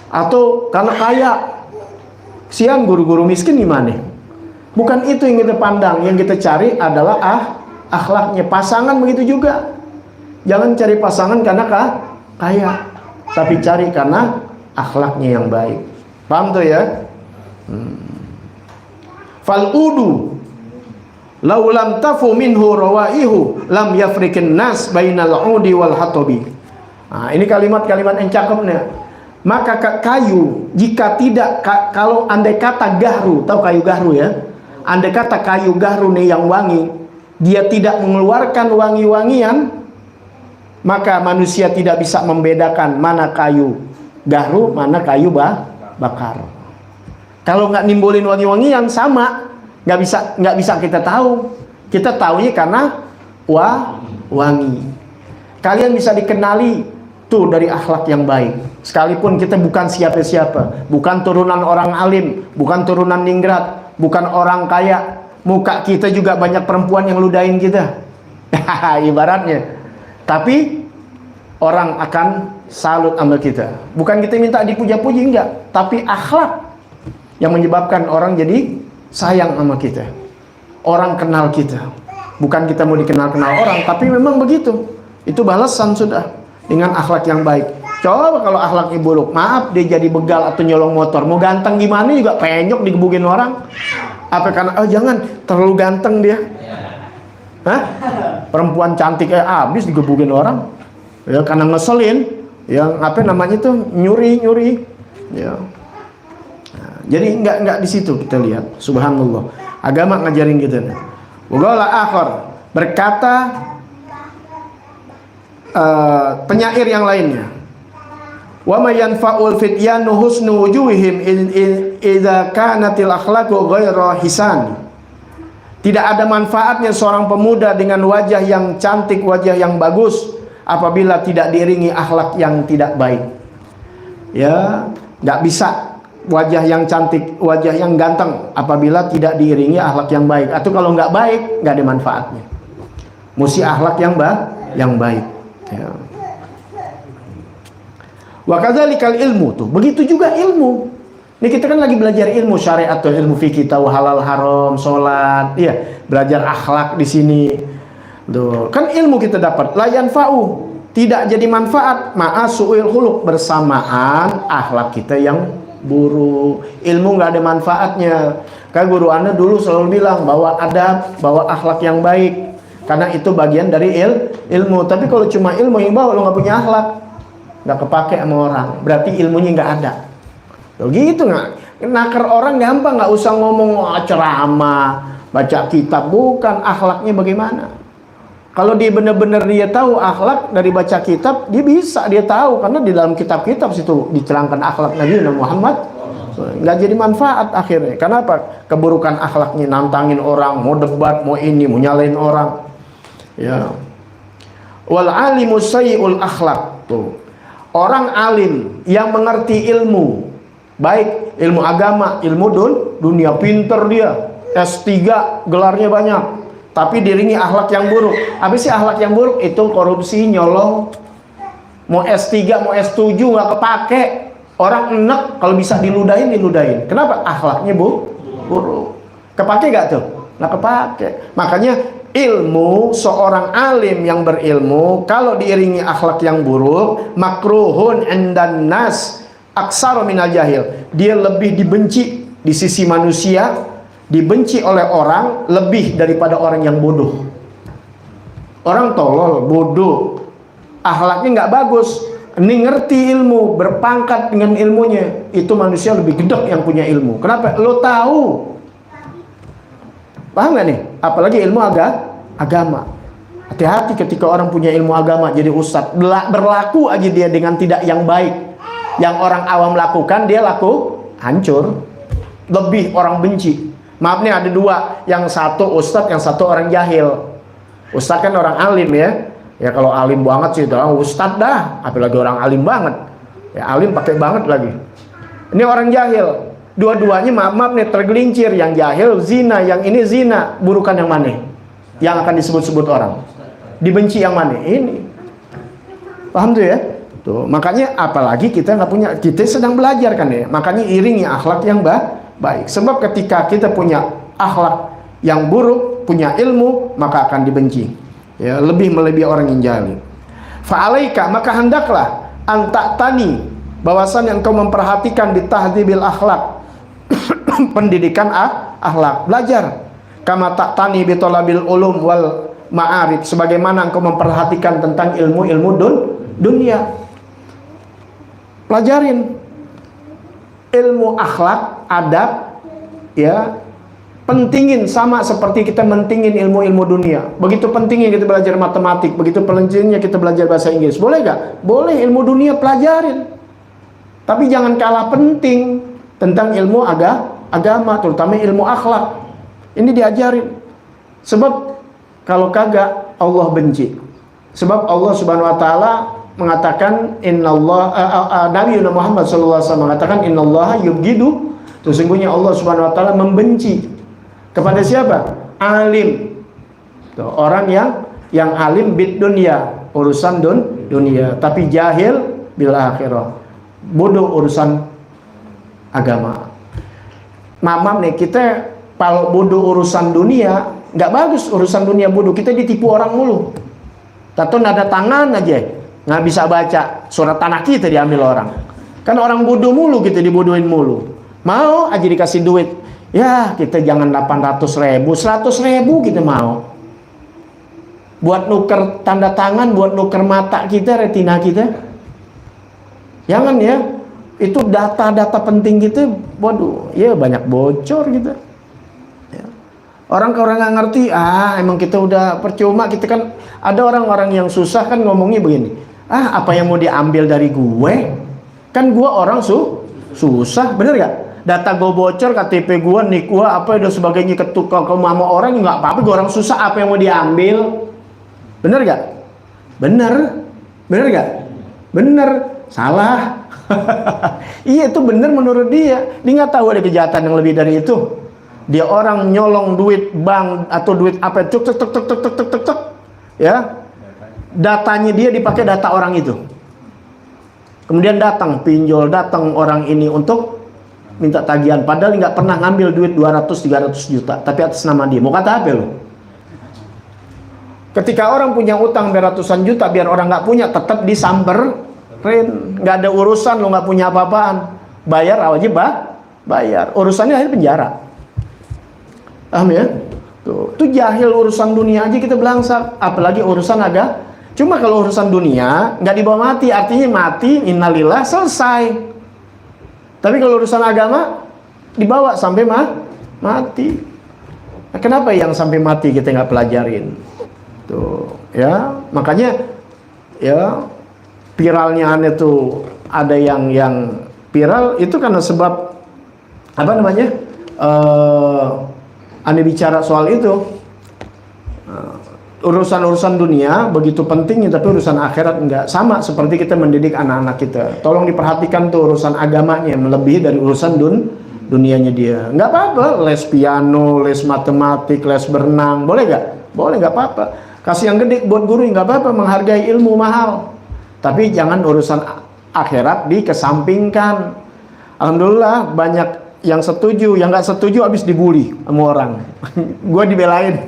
Atau karena kaya, siang guru-guru miskin gimana? Bukan itu yang kita pandang, yang kita cari adalah akhlaknya. Pasangan begitu juga, jangan cari pasangan karena kaya, tapi cari karena akhlaknya yang baik. Paham tuh ya? Fal'udu lau lam tafu minhu rawaihu lam yafrikin nas bainal udi wal hatobi. Nah, ini kalimat-kalimat yang cakepnya. Maka kayu, jika tidak, kalau andai kata gahru, tahu kayu gahru ya? Andai kata kayu gahru nih yang wangi, dia tidak mengeluarkan wangi-wangian, maka manusia tidak bisa membedakan mana kayu gahru, mana kayu bakar. Kalau nggak nimbulin wangi-wangian sama, nggak bisa kita tahu. Kita taunya karena wangi. Kalian bisa dikenali tuh dari akhlak yang baik. Sekalipun kita bukan siapa-siapa, bukan turunan orang alim, bukan turunan ningrat, bukan orang kaya, muka kita juga banyak perempuan yang ludahin kita. Ibaratnya. Tapi orang akan salut sama kita. Bukan kita minta dipuja-puji, enggak, tapi akhlak yang menyebabkan orang jadi sayang sama kita. Orang kenal kita. Bukan kita mau dikenal-kenal orang, tapi memang begitu. Itu balasan sudah dengan akhlak yang baik. Coba kalau akhlaknya buruk, maaf, dia jadi begal atau nyolong motor, mau ganteng gimana juga penyok digebugin orang. Apa karena jangan terlalu ganteng dia. Hah? Perempuan cantik habis digebugin orang. Ya karena ngeselin, yang apa namanya itu nyuri. Ya. Nah, jadi enggak di situ kita lihat. Subhanallah. Agama ngajarin gitu. Waqala akhar, berkata penyair yang lainnya. Wa may yanfa'ul fityanu husnu wujuhihim idza kanatil akhlaqu ghaira hisan. Tidak ada manfaatnya seorang pemuda dengan wajah yang cantik, wajah yang bagus, apabila tidak diiringi akhlak yang tidak baik. Ya, nggak bisa wajah yang cantik, wajah yang ganteng apabila tidak diiringi akhlak yang baik. Atau kalau nggak baik, nggak ada manfaatnya. Mesti akhlak yang baik. Ya. Wa kadzalikal ilmu tuh. Begitu juga ilmu. Ini kita kan lagi belajar ilmu syariat atau ilmu fikih, tahu halal haram, sholat, iya, belajar akhlak di sini. Tuh, kan ilmu kita dapat, la yanfa'u, tidak jadi manfaat, ma'a su'il khuluq, bersamaan akhlak kita yang buruk. Ilmu nggak ada manfaatnya. Kayak guru Anda dulu selalu bilang bahwa adab, bawa akhlak yang baik, karena itu bagian dari ilmu. Tapi kalau cuma ilmu yang bawa, lo nggak punya akhlak, nggak kepake sama orang, berarti ilmunya nggak ada. Loh gitu nggak? Nakar orang gampang, nggak usah ngomong ceramah, baca kitab, bukan akhlaknya bagaimana. Kalau dia benar-benar dia tahu akhlak dari baca kitab, dia tahu karena di dalam kitab-kitab situ diterangkan akhlak Nabi Muhammad. Nggak jadi manfaat akhirnya. Kenapa? Keburukan akhlaknya, nantangin orang, mau debat, mau ini, mau nyalain orang. Ya. Wal alimu sayyi'ul akhlak tuh. Orang alim yang mengerti ilmu, baik ilmu agama, ilmu dunia, pinter dia, S3, gelarnya banyak, tapi diringi akhlak yang buruk. Apa sih akhlak yang buruk? Itu korupsi, nyolong. Mau S3, mau S7 nggak kepake. Orang enak kalau bisa diludahin. Kenapa? Akhlaknya buruk. Kepake nggak tuh? Nggak kepake. Makanya ilmu, seorang alim yang berilmu kalau diiringi akhlak yang buruk, makruhun indan nas aksaro minal jahil. Dia lebih dibenci di sisi manusia, dibenci oleh orang lebih daripada orang yang bodoh. Orang tolol, bodoh, akhlaknya nggak bagus, ini ngerti ilmu, berpangkat dengan ilmunya, itu manusia lebih gedek yang punya ilmu. Kenapa? Lo tahu. Paham nggak nih? Apalagi ilmu agama. Hati-hati ketika orang punya ilmu agama jadi ustadz, berlaku aja dia dengan tidak yang baik. Yang orang awam lakukan, dia hancur. Lebih orang benci. Maaf nih, ada dua, yang satu ustadz, yang satu orang jahil. Ustadz kan orang alim ya. Ya kalau alim banget sih, ustadz dah. Apalagi orang alim banget. Ya alim pakai banget lagi. Ini orang jahil. Dua-duanya maaf nih tergelincir. Yang jahil zina, yang ini zina. Burukan yang mana? Yang akan disebut-sebut orang. Dibenci yang mana? Ini. Paham tuh ya? Tuh, makanya apalagi kita nggak punya, kita sedang belajar kan ya. Makanya iringi akhlak yang baik. Sebab ketika kita punya akhlak yang buruk, punya ilmu, maka akan dibenci. Ya, lebih melebihi orang yang jahil. Fa'alaika, maka hendaklah antaktani, bahwasan yang kau memperhatikan di tahdibil akhlak, pendidikan akhlak, belajar. Kama taktani bi talabil ulum wal ma'arif, sebagaimana engkau memperhatikan tentang ilmu-ilmu dunia. Pelajarin ilmu akhlak, adab, ya, pentingin sama seperti kita mentingin ilmu-ilmu dunia. Begitu pentingnya kita belajar matematik, begitu pentingnya kita belajar bahasa Inggris. Boleh gak? Boleh, ilmu dunia pelajarin. Tapi jangan kalah penting tentang ilmu agama, terutama ilmu akhlak. Ini diajarin. Sebab kalau kagak Allah benci. Sebab Allah Subhanahu wa taala mengatakan Nabi Muhammad sallallahu alaihi wasallam mengatakan innallaha yubghidu, sesungguhnya Allah Subhanahu wa taala membenci kepada siapa? Alim. Tuh, orang yang alim bid dunya, urusan dunia, tapi jahil bil akhirah, bodoh urusan agama. Mamam nih, kita kalau bodoh urusan dunia, nggak bagus urusan dunia bodoh, kita ditipu orang mulu. Tato nada tangan aja nggak bisa baca, surat tanah kita diambil orang. Kan orang bodoh mulu, kita dibodohin mulu. Mau aja dikasih duit, ya kita jangan 800.000, 100.000 kita mau. Buat nuker tanda tangan, buat nuker mata kita, retina kita. Jangan ya, itu data-data penting gitu, waduh, ya banyak bocor gitu. Ya. Orang nggak ngerti, emang kita udah percuma, kita kan ada orang-orang yang susah kan ngomongnya begini, apa yang mau diambil dari gue? Kan gue orang susah, bener gak? Data gue bocor, KTP gue, nik gue, apa dan sebagainya ketukar ke mama orang, nggak apa-apa, gue orang susah, apa yang mau diambil? Bener gak? Bener gak? Bener, salah. Iya itu bener menurut dia. Dia nggak tahu ada kejahatan yang lebih dari itu. Dia orang nyolong duit bank atau duit apa, cuk, ya, datanya dia dipakai data orang itu. Kemudian datang pinjol, datang orang ini untuk minta tagihan, padahal nggak pernah ngambil duit 200-300 juta, tapi atas nama dia. Mau kata apa lo? Ketika orang punya utang beratusan juta, biar orang nggak punya, tetap disamperin. Nggak ada urusan, lo nggak punya apa-apaan. Bayar, wajib bayar. Urusannya akhirnya penjara. Paham ya? Tuh jahil urusan dunia aja kita belangsak, apalagi urusan agama. Cuma kalau urusan dunia nggak dibawa mati, artinya mati, innalillah, selesai. Tapi kalau urusan agama dibawa sampai mati. Nah, kenapa yang sampai mati kita nggak pelajarin? Tuh, ya makanya ya viralnya aneh tuh, ada yang viral itu karena sebab apa namanya? Aneh bicara soal itu. Urusan-urusan dunia begitu pentingnya, tapi urusan akhirat enggak. Sama seperti kita mendidik anak-anak kita. Tolong diperhatikan tuh urusan agamanya melebihi dari urusan dunianya dia. Enggak apa-apa, les piano, les matematik, les berenang, boleh enggak? Boleh, enggak apa-apa. Kasih yang gede buat guru, enggak apa-apa, menghargai ilmu mahal. Tapi jangan urusan akhirat dikesampingkan. Alhamdulillah banyak yang setuju, yang nggak setuju habis dibully sama orang. Gua dibelain.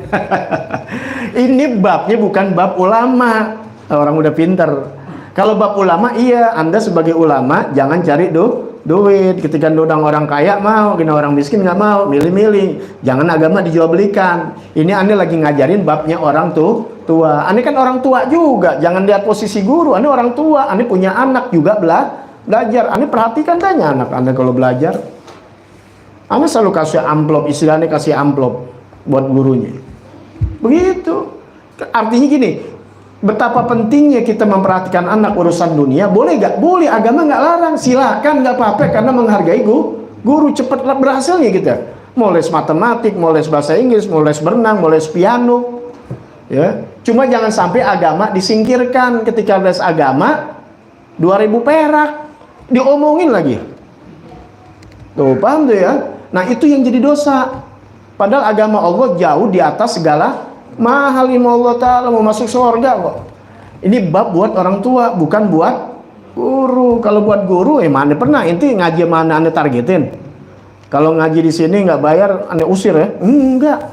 Ini babnya bukan bab ulama. Orang udah pinter. Kalau bab ulama, iya, Anda sebagai ulama jangan cari duit. Ketika nodang orang kaya mau, kena orang miskin nggak mau, milih-milih. Jangan agama dijual belikan. Ini Anda lagi ngajarin babnya orang tua. Anda kan orang tua juga. Jangan lihat posisi guru. Anda orang tua. Anda punya anak juga belajar. Anda perhatikan tanya anak Anda kalau belajar. Anda selalu kasih amplop, istilahnya kasih amplop buat gurunya. Begitu. Artinya gini, betapa pentingnya kita memperhatikan anak urusan dunia. Boleh gak? Boleh, agama gak larang. Silakan, gak apa-apa, karena menghargai guru. Cepat berhasilnya kita. Mau les matematik, mau les bahasa Inggris, mau les berenang, mau les piano. Ya. Cuma jangan sampai agama disingkirkan. Ketika les agama 2.000 perak diomongin lagi. Tuh, paham tuh ya? Nah itu yang jadi dosa. Padahal agama Allah jauh di atas segala mahal. Allah Ta'ala mau masuk surga kok. Ini bab buat orang tua, bukan buat guru. Kalau buat guru, mana pernah inti ngaji mana Anda targetin? Kalau ngaji di sini nggak bayar, Anda usir ya? Enggak.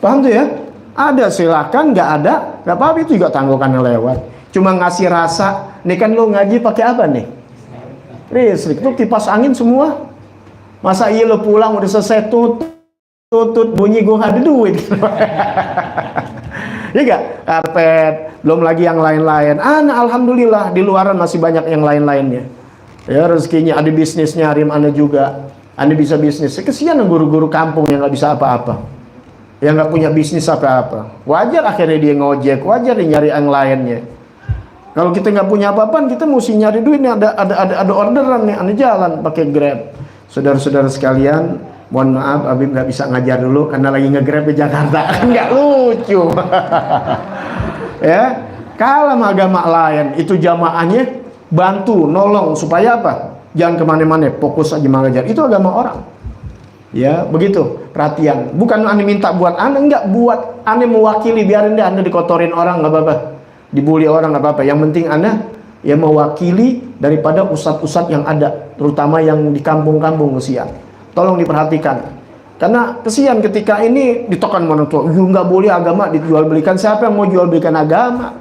Paham tuh ya? Ada silakan, nggak ada, nggak apa-apa, itu juga tanggungannya lewat. Cuma ngasih rasa. Nih kan lo ngaji pakai apa nih? Listrik tuh, kipas angin semua. Masa iya lo pulang udah selesai tutut bunyi, gue nggak ada duit. Iya gak? Karpet, belum lagi yang lain-lain. Alhamdulillah di luaran masih banyak yang lain-lainnya. Ya rezekinya, ada bisnisnya, harim Anda juga. Anda bisa bisnis. Kesian guru-guru kampung yang nggak bisa apa-apa, yang nggak punya bisnis apa-apa. Wajar akhirnya dia ngojek, wajar dia nyari yang lainnya. Kalau kita nggak punya apa-apaan, kita mesti nyari duit nih. Ada orderan nih, Anda jalan pakai Grab. Saudara-saudara sekalian, mohon maaf Habib nggak bisa ngajar dulu karena lagi nge-grab di Jakarta. Nggak lucu. Ya, kalau agama lain itu jamaahnya bantu, nolong supaya apa? Jangan kemana-mana, fokus aja mengajar. Itu agama orang. Ya, begitu. Perhatian. Bukan ane minta buat ane, enggak, buat ane mewakili. Biarin deh ane dikotorin orang, nggak apa-apa. Dibully orang, nggak apa-apa. Yang penting ane ya mewakili daripada ustadz-ustadz yang ada, terutama yang di kampung-kampung kesian. Tolong diperhatikan. Karena kesian ketika ini ditekan mana tuh, nggak boleh agama dijual belikan. Siapa yang mau jual belikan agama?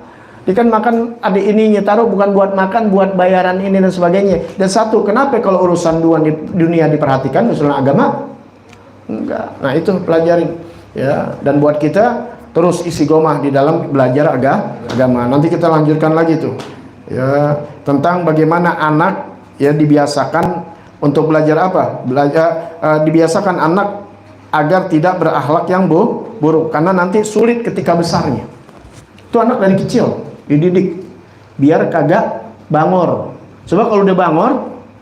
Dia kan makan ada ininya, taruh bukan buat makan, buat bayaran ini dan sebagainya. Dan satu, kenapa kalau urusan dunia diperhatikan, urusan agama? Enggak. Nah itu pelajarin. Ya. Dan buat kita terus istiqomah di dalam belajar agama. Nanti kita lanjutkan lagi tuh. Ya, tentang bagaimana anak ya dibiasakan untuk belajar apa? Dibiasakan anak agar tidak berakhlak yang buruk, karena nanti sulit ketika besarnya. Itu anak dari kecil dididik biar kagak bangor. Coba kalau udah bangor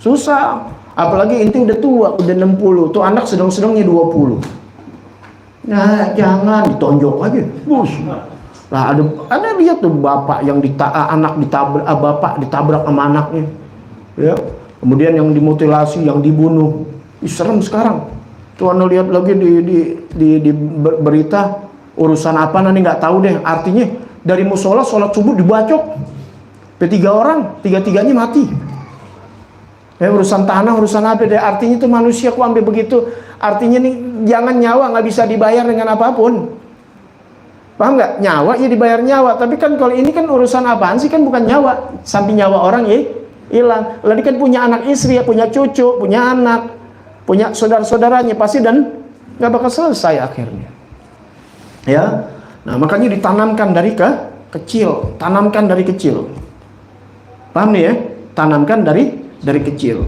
susah, apalagi inti udah tua, udah 60, tuh anak sedang-sedangnya 20. Nah, jangan ditonjok aja, bos. Nah, ada lihat tuh bapak yang anak ditabrak, bapak ditabrak sama anaknya. Ya. Kemudian yang dimutilasi, yang dibunuh. Serem sekarang. Tuh anda lihat lagi di berita urusan apa nanti nggak tahu deh. Artinya dari musola sholat subuh dibacok. P3 orang, tiga-tiganya mati. Ya, urusan tanah, urusan apa deh. Artinya itu manusia kok ambil begitu. Artinya nih jangan nyawa nggak bisa dibayar dengan apapun. Paham nggak? Nyawa ya dibayar nyawa. Tapi kan kalau ini kan urusan apaan sih, kan bukan nyawa. Sampai nyawa orang ya hilang. Lalu kan punya anak istri, punya cucu, punya anak, punya saudara-saudaranya pasti, dan nggak bakal selesai akhirnya. Ya, nah makanya ditanamkan dari kecil, tanamkan dari kecil. Paham nih ya? Tanamkan dari kecil.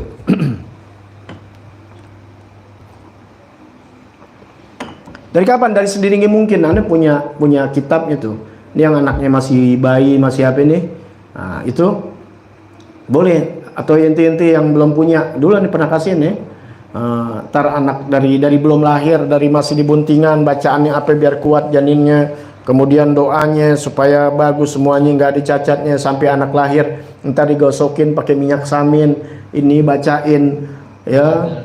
Dari kapan? Dari sendiri mungkin. Anda punya kitab itu. Ini yang anaknya masih bayi, masih apa ini? Nah, itu boleh. Atau inti-inti yang belum punya, dulu nih pernah kasih nih. Tar anak dari belum lahir, dari masih dibuntingan, bacaannya apa biar kuat janinnya, kemudian doanya supaya bagus semuanya, nggak ada cacatnya sampai anak lahir. Ntar digosokin pakai minyak samin, ini bacain ya.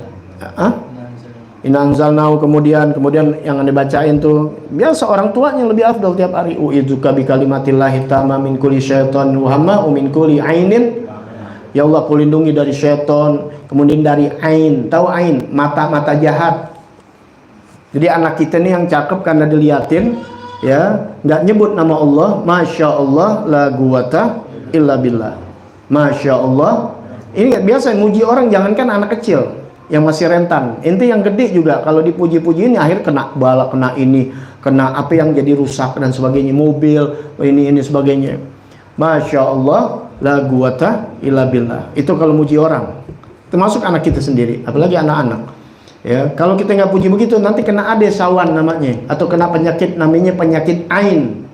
Inanzalnahu, kemudian yang anda bacain tuh biasa orang tuanya lebih afdal tiap hari. Uidzuka bi kalimatillahi tamma min kulli syaitan wa hamma min kulli ainin. Ya Allah, aku lindungi dari syaitan, kemudian dari ain. Tahu ain? Mata-mata jahat. Jadi anak kita nih yang cakep karena diliatin ya, nggak nyebut nama Allah. Masya Allah la quwata illa billah. Masya Allah. Ini biasa muji orang, jangankan anak kecil yang masih rentan, ente yang gede juga kalau dipuji-puji ini akhir kena bala, kena ini, kena apa yang jadi rusak dan sebagainya, mobil ini sebagainya. Masya Allah la quwata illa billah. Itu kalau muji orang, termasuk anak kita sendiri, apalagi anak-anak ya. Kalau kita nggak puji begitu, nanti kena ade sawan namanya, atau kena penyakit namanya penyakit ain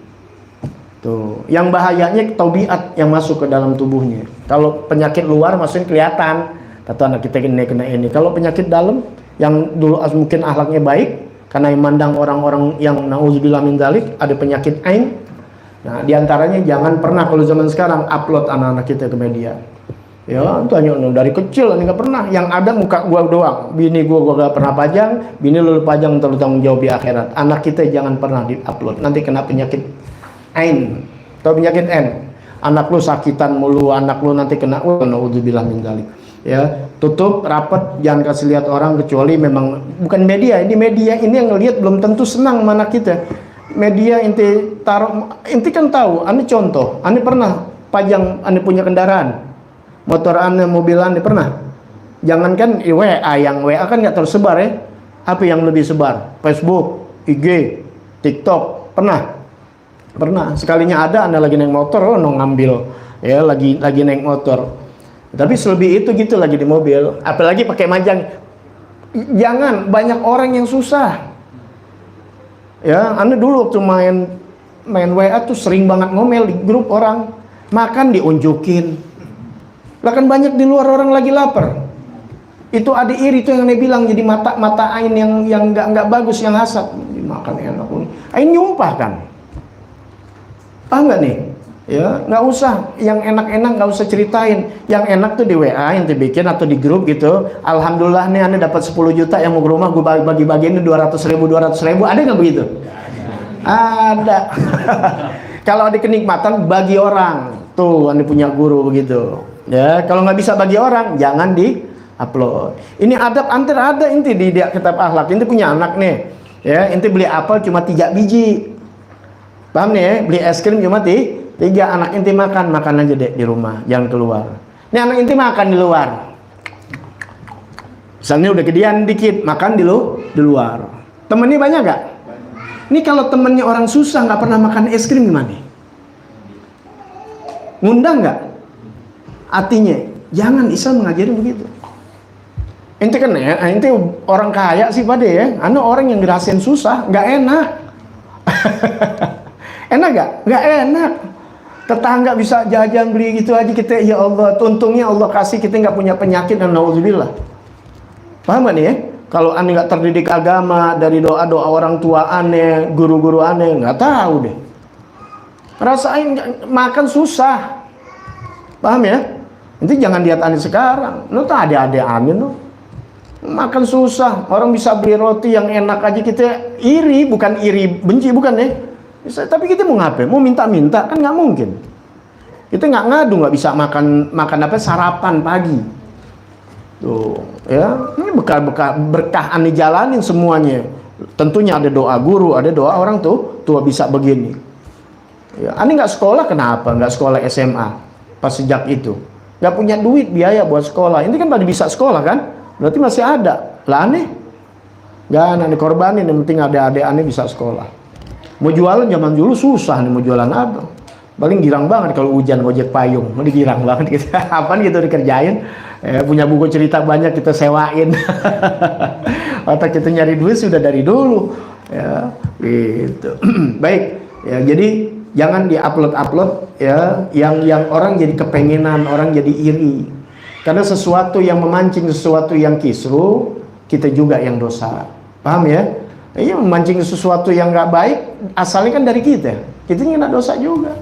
tuh, yang bahayanya tabiat yang masuk ke dalam tubuhnya. Kalau penyakit luar maksudnya kelihatan, kata anak kita kena ini. Kalau penyakit dalam yang dulu mungkin akhlaknya baik, karena memandang orang-orang yang nauzubillah min dzalik ada penyakit ain. Nah, diantaranya jangan pernah kalau zaman sekarang upload anak-anak kita ke media. Ya, itu hanya dari kecil ini nggak pernah. Yang ada muka gua doang. Bini gua gak pernah pajang, bini lu pajang, terus tanggung jawab di akhirat. Anak kita jangan pernah di-upload. Nanti kena penyakit ain atau penyakit n. Anak lu sakitan mulu, anak lu nanti kena nauzubillah min dzalik. Ya, tutup rapat, jangan kasih lihat orang kecuali memang bukan media. Ini media ini yang ngelihat belum tentu senang mana kita. Media inti taruh, inti kan tahu. Ane contoh, ane pernah pajang, ane punya kendaraan, motor ane, mobil ane pernah. Jangankan WA, yang WA kan nggak tersebar ya. Apa yang lebih sebar? Facebook, IG, TikTok, pernah. Sekalinya ada ane lagi naik motor, ngambil ya, lagi naik motor. Tapi selebih itu gitu lagi di mobil, apalagi pakai majang. Jangan, banyak orang yang susah. Ya, anda dulu waktu main WA tuh sering banget ngomel di grup orang, makan diunjukin. Lah kan banyak di luar orang lagi lapar. Itu ada iri, itu yang dia bilang, jadi mata ain yang nggak bagus, yang hasad. Dimakan enak ini. Ain nyumpah kan. Paham nggak nih? Ya, nggak usah yang enak-enak, nggak usah ceritain. Yang enak tuh di WA yang dibikin atau di grup gitu. Alhamdulillah nih Anda dapat 10 juta, yang mau ke rumah gue bagi-bagiin 200.000, ada nggak begitu? Ada. Kalau ada kenikmatan bagi orang, tuh Anda punya guru begitu. Ya, kalau nggak bisa bagi orang, jangan di upload. Ini adab antar ada inti di kitab akhlak. Inti punya anak nih, ya, inti beli apel cuma 3 biji. Paham nih ya? Beli es krim cuma 3, anak inti makan aja deh di rumah, jangan keluar. Ini anak inti makan di luar. Misalnya udah gedean dikit, makan di luar. Temennya banyak gak? Ini kalau temennya orang susah nggak pernah makan es krim gimana? Ngundang nggak? Artinya jangan, Islam mengajarin begitu. Inti kan ya, inti orang kaya sih pada ya. Anu orang yang ngerasain susah, nggak enak. Enak gak? Nggak enak. Tetangga bisa jajan beli gitu aja kita, ya Allah, untungnya Allah kasih kita nggak punya penyakit dan naudzubillah. Paham gak nih ya? Kalau aneh nggak terdidik agama dari doa-doa orang tua aneh, guru-guru aneh, nggak tahu deh. Rasain makan susah. Paham ya? Nanti jangan lihat aneh sekarang. Lu tak ada aneh lu. Makan susah. Orang bisa beli roti yang enak aja kita iri, bukan iri benci, bukan ya? Tapi kita mau ngapain? Mau minta-minta kan nggak mungkin. Kita nggak ngadu, nggak bisa makan apa sarapan pagi. Tuh, ya, ini berkah aneh jalanin semuanya. Tentunya ada doa guru, ada doa orang tua bisa begini. Ya, aneh nggak sekolah, kenapa? Nggak sekolah SMA pas sejak itu. Nggak punya duit biaya buat sekolah. Ini kan pada bisa sekolah kan? Berarti masih ada. Lah aneh, nggak aneh korbanin. Yang penting ada adik aneh bisa sekolah. Mau jualan zaman dulu susah nih, mau jualan apa? Paling girang banget kalau hujan ngojek payung, mau digirang banget gitu. Apaan gitu dikerjain? Punya buku cerita banyak kita sewain. Otak kita nyari duit sudah dari dulu, ya gitu. Baik, ya jadi jangan diupload ya, yang orang jadi kepengenan, orang jadi iri. Karena sesuatu yang memancing, sesuatu yang kisru, kita juga yang dosa. Paham ya? Iya, memancing sesuatu yang nggak baik asalnya kan dari kita kena dosa juga.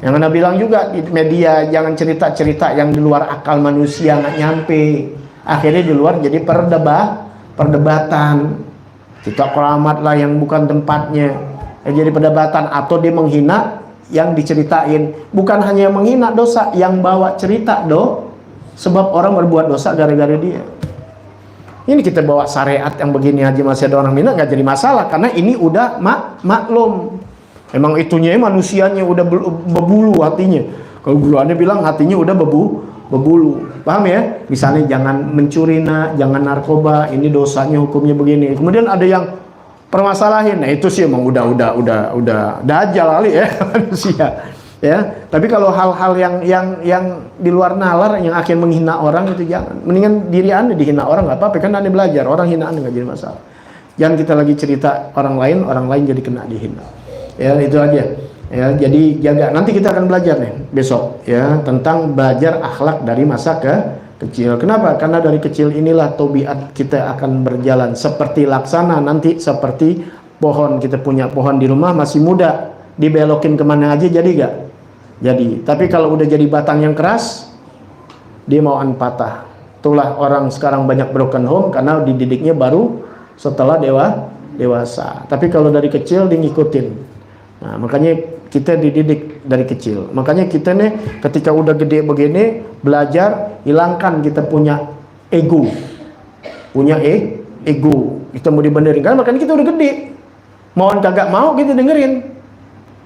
Yang Anda bilang juga di media, jangan cerita-cerita yang di luar akal manusia, nggak nyampe, akhirnya di luar jadi perdebatan, kita keramat lah yang bukan tempatnya, jadi perdebatan, atau dia menghina yang diceritain. Bukan hanya menghina dosa, yang bawa cerita sebab orang berbuat dosa gara-gara dia. Ini kita bawa syariat yang begini aja masih ada orang minat, nggak jadi masalah karena ini udah maklum. Emang itunya manusianya udah bebulu hatinya. Kalau guru Anda bilang hatinya udah bebulu. Paham ya? Misalnya jangan mencuri, jangan narkoba, ini dosanya hukumnya begini. Kemudian ada yang permasalahin. Nah, itu sih emang udah dajal kali ya manusia. Ya, tapi kalau hal-hal yang di luar nalar yang akhirnya menghina orang itu jangan. Mendingan diri Anda dihina orang nggak apa-apa, kan Anda belajar. Orang hina Anda nggak jadi masalah. Jangan kita lagi cerita orang lain jadi kena dihina. Ya, itu aja. Ya, jadi jaga. Nanti kita akan belajar nih besok ya tentang belajar akhlak dari masa kecil. Kenapa? Karena dari kecil inilah tabiat kita akan berjalan seperti laksana, nanti seperti pohon. Kita punya pohon di rumah masih muda, dibelokin kemana aja jadi gak? Jadi, tapi kalau udah jadi batang yang keras, dia mau patah. Itulah orang sekarang banyak broken home karena dididiknya baru setelah dewasa. Tapi kalau dari kecil dia ngikutin. Nah, makanya kita dididik dari kecil. Makanya kita nih ketika udah gede begini, belajar hilangkan kita punya ego. Punya ego. Kita mau dibenerin kan, makanya kita udah gede. Mau kagak mau kita dengerin.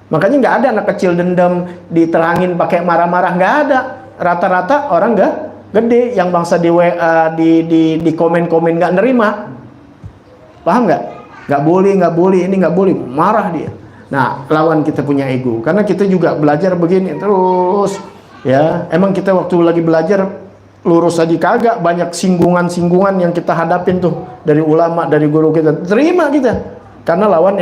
Makanya nggak ada anak kecil dendam diterangin pakai marah-marah, nggak ada. Rata-rata orang nggak gede yang bangsa di WA di komen-komen nggak nerima. Paham nggak? Nggak boleh, ini nggak boleh, marah dia. Nah, lawan kita punya ego. Karena kita juga belajar begini terus, ya. Emang kita waktu lagi belajar lurus aja kagak, banyak singgungan-singgungan yang kita hadapin tuh dari ulama, dari guru kita. Terima kita, karena lawan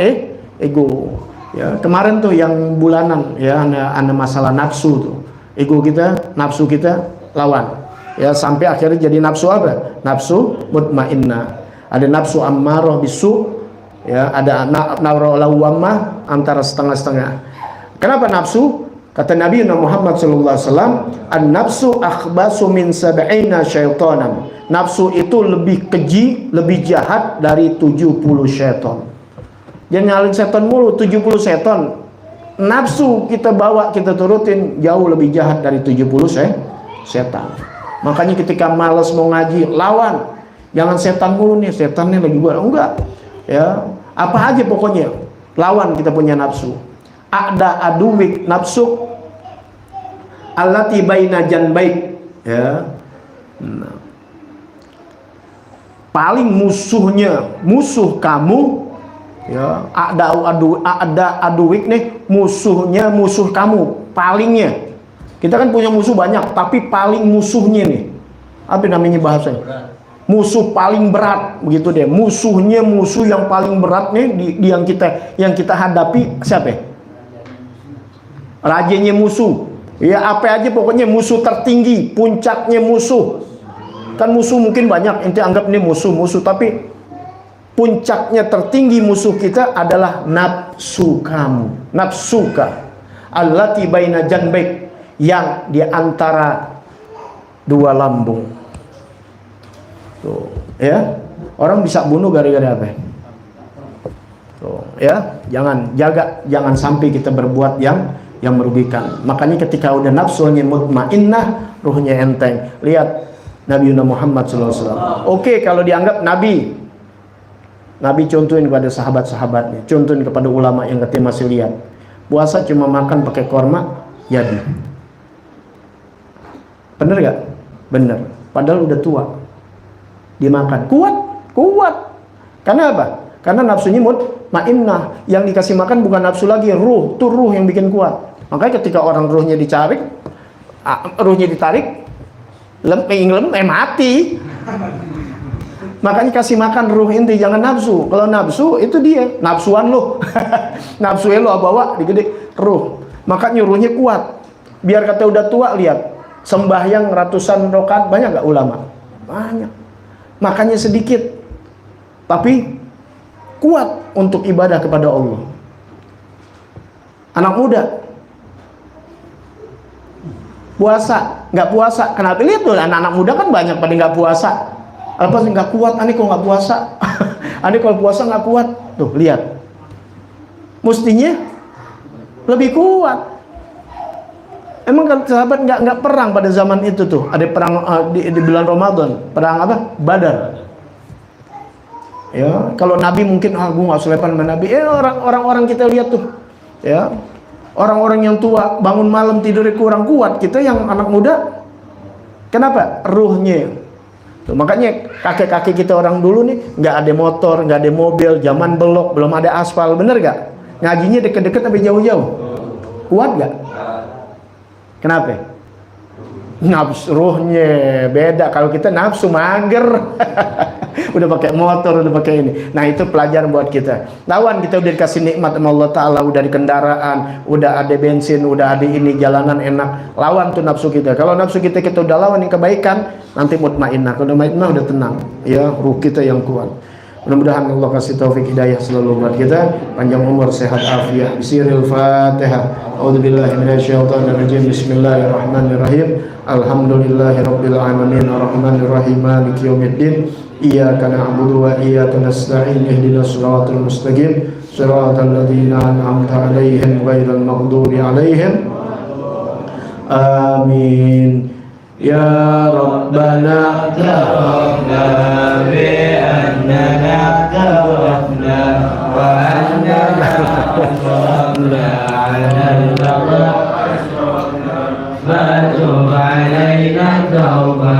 ego. Ya, kemarin tuh yang bulanan ya, ada masalah nafsu tuh. Ego kita, nafsu kita lawan. Ya, sampai akhirnya jadi nafsu apa? Nafsu mutmainnah. Ada nafsu ammarah bisu, ya, ada nafsu lawwamah, antara setengah-setengah. Kenapa nafsu? Kata Nabi Muhammad sallallahu alaihi wasallam, an-nafsu akhbasu min sab'ina syaitanan. Nafsu itu lebih keji, lebih jahat dari 70 syaitan. Jangan nyalin setan mulu, 70 setan. Nafsu kita bawa, kita turutin, jauh lebih jahat dari 70 setan. Makanya ketika malas mau ngaji, lawan. Jangan setan mulu nih, setannya lagi gua. Enggak. Ya, apa aja pokoknya. Lawan kita punya nafsu. Ada aduwik nafsu allati baina janbaik. Ya. Nah. Paling musuh kamu, ya, ada aduwik nih, musuh kamu, palingnya. Kita kan punya musuh banyak, tapi paling musuhnya nih, apa namanya bahasanya? Musuh paling berat, begitu deh. Musuh yang paling berat nih di yang kita hadapi siapa? Rajanya musuh. Ya, apa aja pokoknya musuh tertinggi, puncaknya musuh. Kan musuh mungkin banyak, ente anggap ini musuh, tapi puncaknya tertinggi musuh kita adalah nafsu kamu, nafsuka allati baina janbaik, yang di antara dua lambung. Tuh, ya. Orang bisa bunuh gara-gara apa? Tuh, ya. Jangan sampai kita berbuat yang merugikan. Makanya ketika udah nafsunya mutmainnah, ruhnya enteng. Lihat Nabi Muhammad SAW. Oke, kalau dianggap Nabi contohin kepada sahabat-sahabatnya, contohin kepada ulama yang katanya masih lihat. Puasa cuma makan pakai korma, jadi. Bener gak? Bener. Padahal udah tua. Dimakan. Kuat. Karena apa? Karena nafsunya mutmainnah. Yang dikasih makan bukan nafsu lagi, ruh. Itu ruh yang bikin kuat. Makanya ketika orang ruhnya ditarik, mati. Makanya kasih makan ruh inti, jangan nafsu. Kalau nafsu itu dia nafsuan lo. Nafsunya lo bawa digede ruh. Makanya ruhnya kuat. Biar kata udah tua, lihat sembahyang ratusan rakaat, banyak gak ulama? Banyak. Makanya sedikit, tapi kuat untuk ibadah kepada Allah. Anak muda puasa, nggak puasa. Kenapa? Lihat tuh, anak-anak muda kan banyak pada nggak puasa. Apa sih nggak kuat? Ani kalau nggak puasa, ani kalau puasa nggak kuat. Tuh lihat, mestinya lebih kuat. Emang kan sahabat nggak perang pada zaman itu tuh? Ada perang di bulan Ramadan, perang apa? Badar. Ya, kalau Nabi mungkin gue nggak selepan sama Nabi. Orang-orang kita lihat tuh, ya. Orang-orang yang tua bangun malam tidurnya kurang kuat, kita yang anak muda, kenapa? Ruhnya. Tuh, makanya kakek-kakek kita orang dulu nih nggak ada motor, nggak ada mobil, zaman belok, belum ada aspal, bener gak? Ngajinya deket-deket tapi jauh-jauh, kuat gak? Kenapa? Nafsu ruhnya beda. Kalau kita nafsu mager. Udah pakai motor, udah pakai ini. Nah, itu pelajaran buat kita. Lawan, kita udah dikasih nikmat sama Allah Ta'ala, udah di kendaraan, udah ada bensin, udah ada ini, jalanan enak. Lawan tuh nafsu kita. Kalau nafsu kita udah lawan yang kebaikan, nanti mutmainnah. Kalau mutmainnah udah tenang, ya, ruh kita yang kuat. Mudah-mudahan Allah kasih taufik hidayah selalu buat kita, panjang umur, sehat afiat. Bismillahil Fatihah. A'udzubillahi minasyaitonirrajim. Bismillahirrahmanirrahim. Alhamdulillahirabbil alamin, arrahmanirrahim, maliki yaumiddin. Iyyaka na'budu wa iyyaka nasta'in. Ihdinas siratal mustaqim. Siratal ladzina an'amta 'alaihim ghairil maghdubi 'alaihim. Amin. Ya Rabbana اعترفنا بأننا اعترفنا وأننا أشرفنا على الله فتب علينا توبة